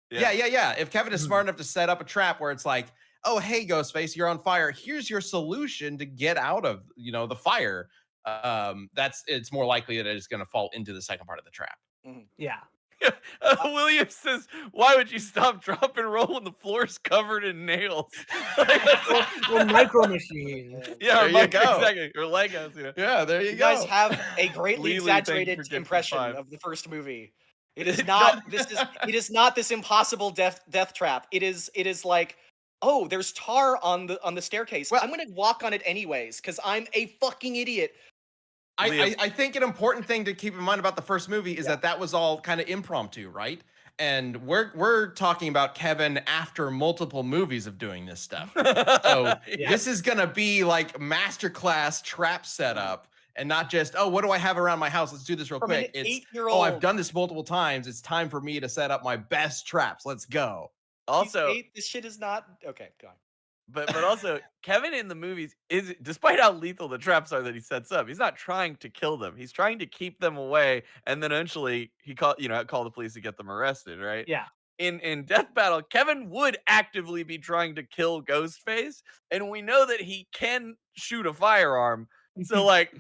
yeah. If Kevin is Mhm. smart enough to set up a trap where it's like, oh, hey, Ghostface, you're on fire. Here's your solution to get out of, the fire. It's more likely that it's going to fall into the second part of the trap. Yeah. William says, "Why would you stop, drop, and roll when the floor's covered in nails?" Or micro machines. Yeah, There you go. exactly. Or Legos. Yeah, there you You go. guys have a greatly Lily, thank you exaggerated for gifting impression 5. of the first movie. It is not. It is not this impossible death trap. It is like, oh, there's tar on the staircase. Well- I'm gonna walk on it anyways because I'm a fucking idiot. I think an important thing to keep in mind about the first movie is Yeah. that was all kind of impromptu, right? And we're talking about Kevin after multiple movies of doing this stuff. So Yeah. this is gonna be like masterclass trap setup, and not just, oh, what do I have around my house? Let's do this real From an quick. It's, 8-year-old. oh, I've done this multiple times. It's time for me to set up my best traps. Let's go. Also, this shit is not okay. Go on. but also, Kevin in the movies is, despite how lethal the traps are that he sets up, he's not trying to kill them. He's trying to keep them away, and then eventually he call the police to get them arrested, right? Yeah. In Death Battle, Kevin would actively be trying to kill Ghostface, and we know that he can shoot a firearm. So like,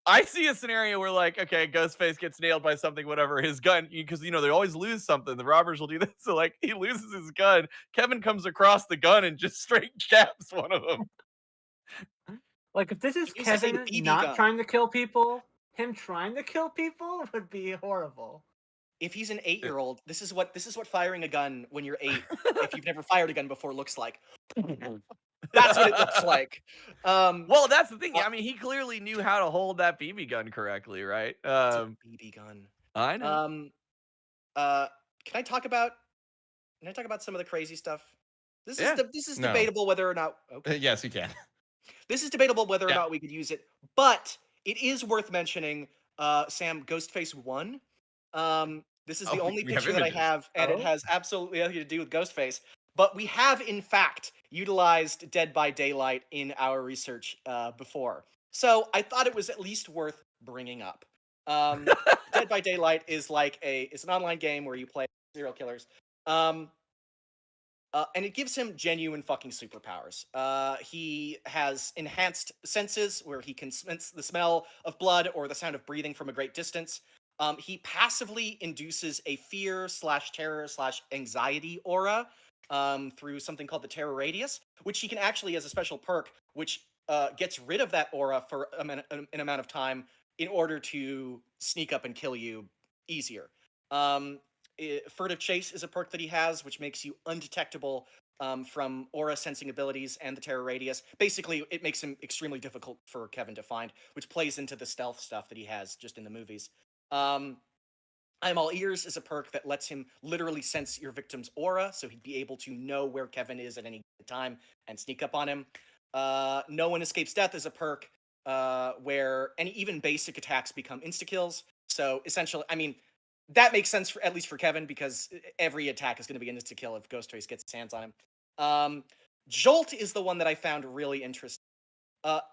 I see a scenario where like, okay, Ghostface gets nailed by something, whatever, his gun, because they always lose something. The robbers will do this. So like, he loses his gun. Kevin comes across the gun and just straight caps one of them. Like if this is He uses a Kevin BB not gun. trying to kill people, him trying to kill people would be horrible. If he's an 8-year-old, this is what firing a gun when you're 8, if you've never fired a gun before, looks like. That's what it looks like. Well, that's the thing. I mean, he clearly knew how to hold that BB gun correctly, right? It's a BB gun. I know. Can I talk about some of the crazy stuff? This Yeah. is No. debatable whether or not. Okay. Yes, you can. This is debatable whether or Yeah. not we could use it, but it is worth mentioning. Sam, Ghostface 1. This is the Oh, only we have picture that I images. have, and it Oh. has absolutely nothing to do with Ghostface. But we have, in fact, utilized Dead by Daylight in our research before, so I thought it was at least worth bringing up. Dead by Daylight is like it's an online game where you play serial killers. And it gives him genuine fucking superpowers. He has enhanced senses where he can sense the smell of blood or the sound of breathing from a great distance. He passively induces a fear/terror/anxiety aura through something called the Terror Radius, which he can actually, as a special perk, which gets rid of that aura for an amount of time in order to sneak up and kill you easier. Furtive Chase is a perk that he has, which makes you undetectable from aura sensing abilities and the Terror Radius. Basically, it makes him extremely difficult for Kevin to find, which plays into the stealth stuff that he has just in the movies. I'm All Ears is a perk that lets him literally sense your victim's aura, so he'd be able to know where Kevin is at any time and sneak up on him. No One Escapes Death is a perk where even basic attacks become insta-kills. So essentially, I mean, that makes sense at least for Kevin, because every attack is going to be an insta-kill if Ghostface gets his hands on him. Jolt is the one that I found really interesting.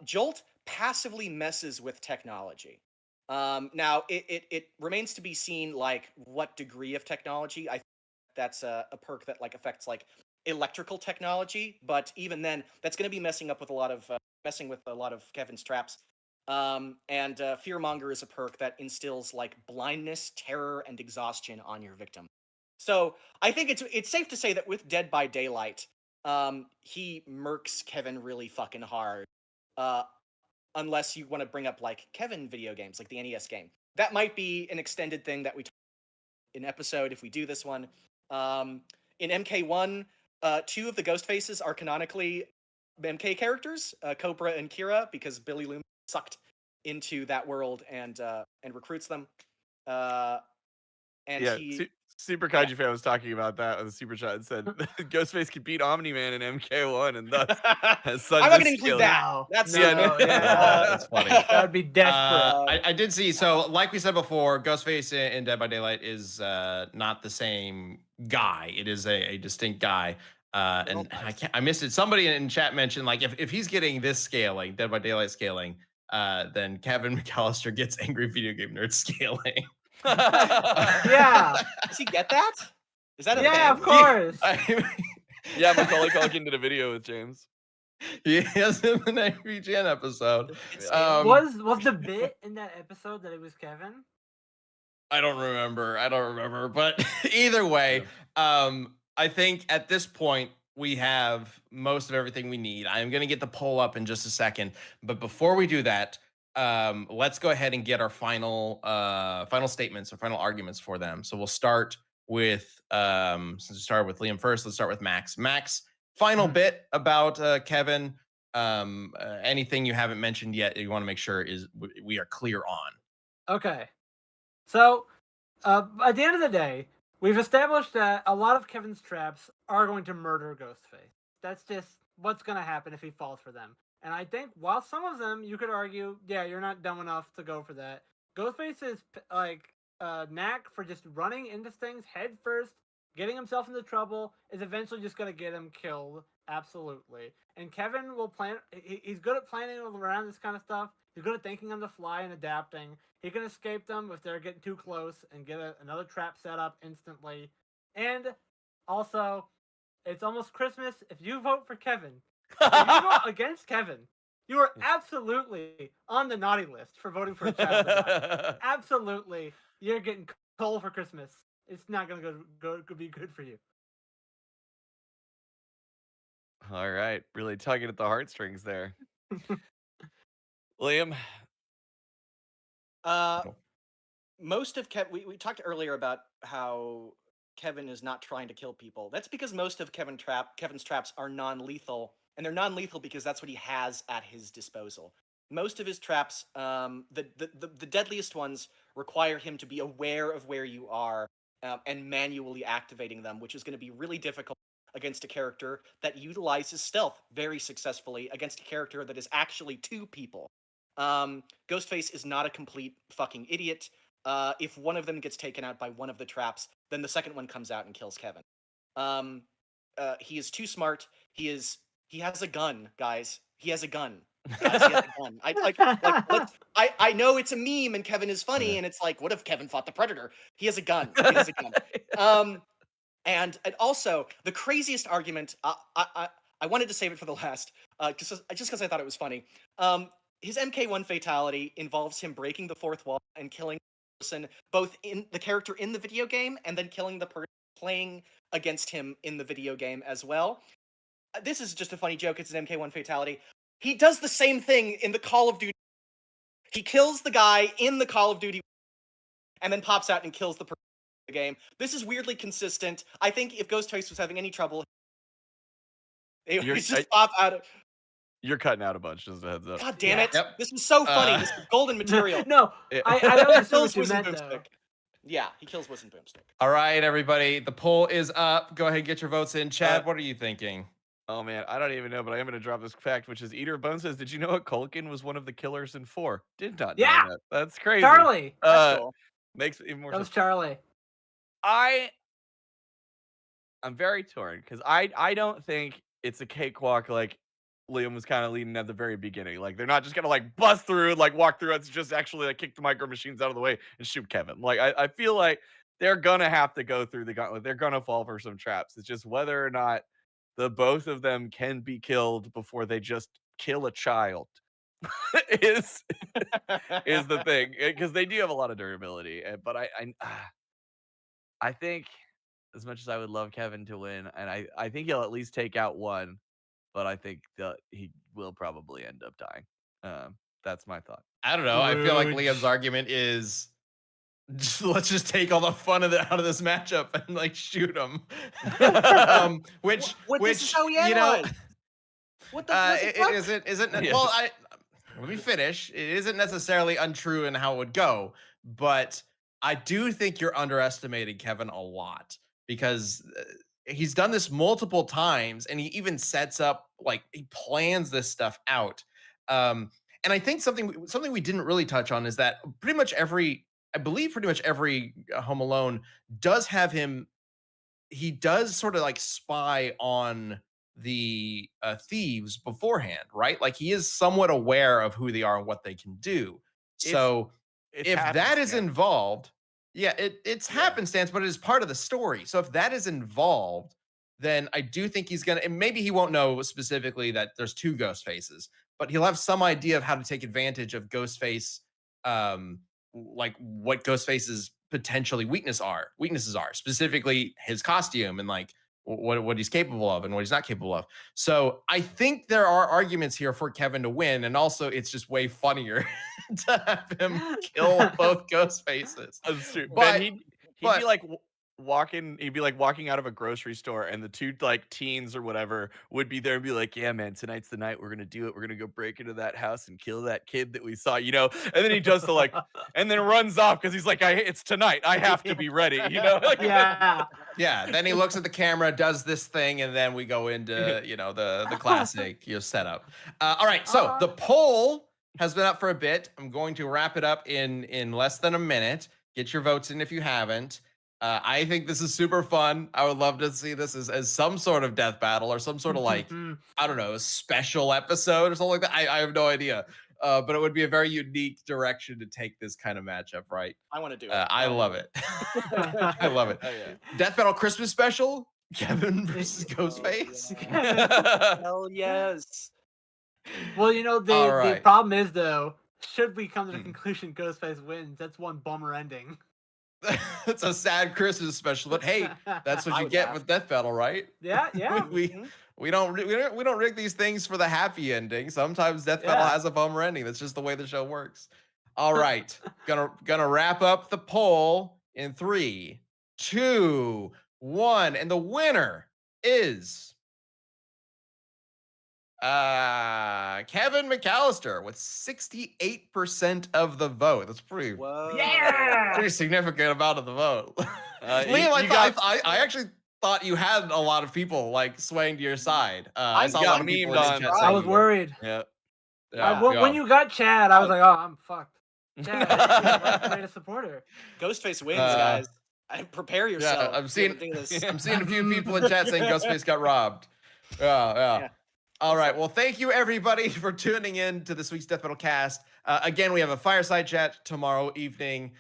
Jolt passively messes with technology. Now, it remains to be seen like what degree of technology. I think that's a perk that like affects like electrical technology, but even then, that's going to be messing with a lot of Kevin's traps. And Fearmonger is a perk that instills like blindness, terror, and exhaustion on your victim. So I think it's safe to say that with Dead by Daylight, he murks Kevin really fucking hard. Unless you want to bring up like Kevin video games, like the NES game. That might be an extended thing that we talk in episode if we do this one. In MK1, 2 of the ghost faces are canonically MK characters, Cobra and Kira, because Billy Loomis sucked into that world and recruits them. And Yeah. he Super Kaiju fan was talking about that with a super chat and said Ghostface could beat Omni-Man in MK1 and thus has I'm not gonna include skills. that. No, That's no, Yeah, yeah. That's funny. That would be desperate. I did see. So, like we said before, Ghostface in Dead by Daylight is not the same guy. It is a distinct guy. And I missed it. Somebody in chat mentioned like if he's getting this scaling, Dead by Daylight scaling, then Kevin McCallister gets Angry Video Game Nerd scaling. Yeah. Does he get that? Is that a Yeah, thing? of course. Yeah, Macaulay Culkin did a video with James. He has him in an Angry Gen episode. Yeah. Was the bit in that episode that it was Kevin? I don't remember, but either way, I think at this point we have most of everything we need. I'm going to get the poll up in just a second, but before we do that, let's go ahead and get our final statements or final arguments for them. So we'll start with since we started with Liam first, let's start with Max. Max, final bit about Kevin. Anything you haven't mentioned yet you want to make sure is we are clear on. Okay. So, at the end of the day, we've established that a lot of Kevin's traps are going to murder Ghostface. That's just what's going to happen if he falls for them. And I think while some of them, you could argue, yeah, you're not dumb enough to go for that. Ghostface's knack for just running into things head first, getting himself into trouble, is eventually just going to get him killed. Absolutely. And Kevin will plan. He's good at planning around this kind of stuff. He's good at thinking on the fly and adapting. He can escape them if they're getting too close and get another trap set up instantly. And also, it's almost Christmas. If you vote for Kevin, if you vote against Kevin, you are absolutely on the naughty list for voting for a child. Absolutely. You're getting coal for Christmas. It's not going to be good for you. All right, really tugging at the heartstrings there. Liam? Most of we talked earlier about how Kevin is not trying to kill people. That's because most of Kevin's traps are non-lethal, and they're non-lethal because that's what he has at his disposal. Most of his traps, the deadliest ones, require him to be aware of where you are and manually activating them, which is going to be really difficult against a character that utilizes stealth very successfully against a character that is actually two people. Ghostface is not a complete fucking idiot. If one of them gets taken out by one of the traps, then the second one comes out and kills Kevin. He is too smart. He has a gun, guys. He has a gun. Guys, he has a gun. I know it's a meme and Kevin is funny, and it's like, what if Kevin fought the Predator? He has a gun. He has a gun. And also, the craziest argument, I wanted to save it for the last, just because I thought it was funny. His MK1 fatality involves him breaking the fourth wall and killing the person, both in the character in the video game and then killing the person playing against him in the video game as well. This is just a funny joke. It's an MK1 fatality. He does the same thing in the Call of Duty. He kills the guy in the Call of Duty and then pops out and kills the person in the game. This is weirdly consistent. I think if Ghostface was having any trouble, he would just pop out. You're cutting out a bunch, just a heads up. God damn it. Yep. This was so funny. This is golden material. No, I don't understand what you meant, though. Yeah, he kills Wiz and Boomstick. All right, everybody. The poll is up. Go ahead and get your votes in. Chad, what are you thinking? Oh, man. I don't even know, but I am going to drop this fact, which is Eater of Bones says, did you know what Culkin was one of the killers in 4? Did not know that. That's crazy. Charlie. That's cool. Makes it even more sense. That was Charlie. I'm very torn, because I don't think it's a cakewalk like Liam was kind of leading at the very beginning. Like, they're not just gonna like bust through and like walk through. It's just actually like kick the micro machines out of the way and shoot Kevin. Like, I feel like they're gonna have to go through the gauntlet. They're gonna fall for some traps. It's just whether or not the both of them can be killed before they just kill a child is the thing, because they do have a lot of durability. But I think, as much as I would love Kevin to win, and I think he'll at least take out one, but I think that he will probably end up dying. That's my thought. I don't know. I feel like Liam's argument is let's just take all the fun out of this matchup and like shoot him. Which this is how he analyzed. What the isn't well, let me finish. It isn't necessarily untrue in how it would go, but I do think you're underestimating Kevin a lot because he's done this multiple times, and he even sets up like he plans this stuff out. And I think something we didn't really touch on is that I believe pretty much every Home Alone does have him. He does sort of like spy on the thieves beforehand, right? Like he is somewhat aware of who they are and what they can do. It's So it's if that is happenstance. involved, yeah, it's Yeah. happenstance, but it is part of the story. So if that is involved, then I do think he's gonna, and maybe he won't know specifically that there's two ghost faces, but he'll have some idea of how to take advantage of Ghostface, um, like what Ghostface's potentially weaknesses are, specifically his costume and like what he's capable of and what he's not capable of. So I think there are arguments here for Kevin to win, and also it's just way funnier to have him kill both ghost faces. That's true. Ben, But he'd be but like walking out of a grocery store, and the two like teens or whatever would be there and be like, "Yeah, man, tonight's the night. We're gonna do it. We're gonna go break into that house and kill that kid that we saw," you know. And then he does the like, and then runs off because he's like, "It's tonight. I have to be ready," you know. Like, Yeah. yeah, then he looks at the camera, does this thing, and then we go into the classic setup. All right, so the poll has been up for a bit. I'm going to wrap it up in less than a minute. Get your votes in if you haven't. I think this is super fun. I would love to see this as some sort of death battle or some sort of like, I don't know, a special episode or something like that. I have no idea. But it would be a very unique direction to take this kind of matchup, right? I want to do it. I love it. I love it. oh yeah. Death Battle Christmas special, Kevin versus Ghostface. Hell yes. Well, All the right. problem is though, should we come to the conclusion Ghostface wins, that's one bummer ending. It's a sad Christmas special, but hey, that's what I you would get laugh. with Death Battle, right? Yeah, yeah. We don't rig these things for the happy ending. Sometimes Death Battle Yeah. has a bummer ending. That's just the way the show works. All right, gonna wrap up the poll in 3, 2, 1, and the winner is Kevin McCallister with 68% of the vote. That's pretty Whoa. Yeah. pretty significant amount of the vote. Liam, you got- I actually thought you had a lot of people like swaying to your side. I saw a got lot of people in memed the chat on- saying I was you- worried. Yeah. When you got Chad, I was like, oh, I'm fucked. Chad, I made a supporter. Ghostface wins, guys. Prepare yourself. I'm seeing this. I'm seeing a few people in chat saying Ghostface got robbed. Yeah. All right. Well, thank you everybody for tuning in to this week's Death Battle Cast. Again, we have a fireside chat tomorrow evening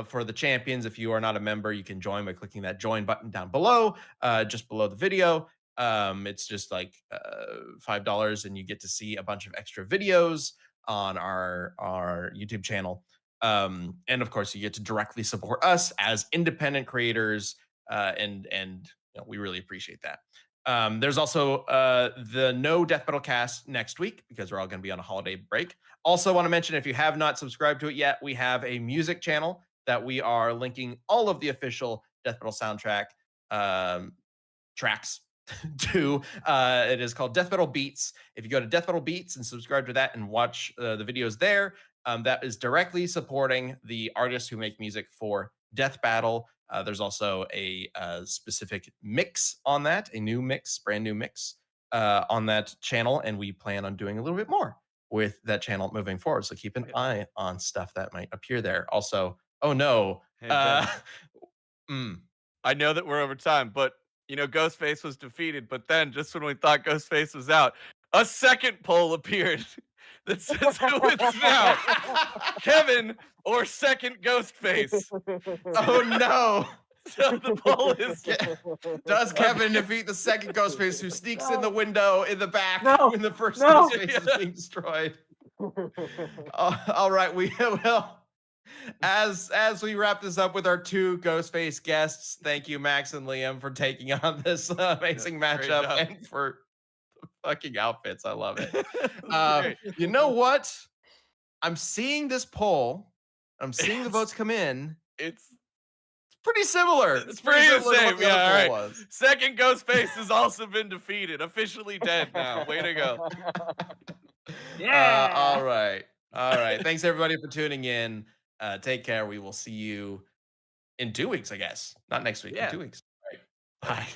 for the champions. If you are not a member, you can join by clicking that join button down below, just below the video. It's just like $5, and you get to see a bunch of extra videos on our YouTube channel. And of course, you get to directly support us as independent creators, and we really appreciate that. There's also the No Death Battle Cast next week because we're all going to be on a holiday break. Also, want to mention, if you have not subscribed to it yet, we have a music channel that we are linking all of the official Death Battle soundtrack tracks to. It is called Death Battle Beats. If you go to Death Battle Beats and subscribe to that and watch the videos there, that is directly supporting the artists who make music for Death Battle. There's also a specific mix on that, brand new mix on that channel, and we plan on doing a little bit more with that channel moving forward. So keep an eye on stuff that might appear there. Also, oh no, Hey, I know that we're over time, but Ghostface was defeated. But then, just when we thought Ghostface was out, a second poll appeared that says who it's now, Kevin or second Ghostface. Oh no. So the poll is Does Kevin defeat the second Ghostface who sneaks in the window in the back when the first No. Ghostface is being destroyed? All right, we will. As we wrap this up with our two Ghostface guests, thank you, Max and Liam, for taking on this amazing great matchup job. and for the fucking outfits. I love it. You know what? I'm seeing this poll. I'm seeing the votes come in. It's Pretty similar. It's pretty the similar to same. what the Yeah, other all right. poll was. Second Ghostface has also been defeated. Officially dead now. Way to go. Yeah. All right. Thanks everybody for tuning in. Take care. We will see you in 2 weeks, I guess. Not next week. Yeah. In 2 weeks. All right. Bye.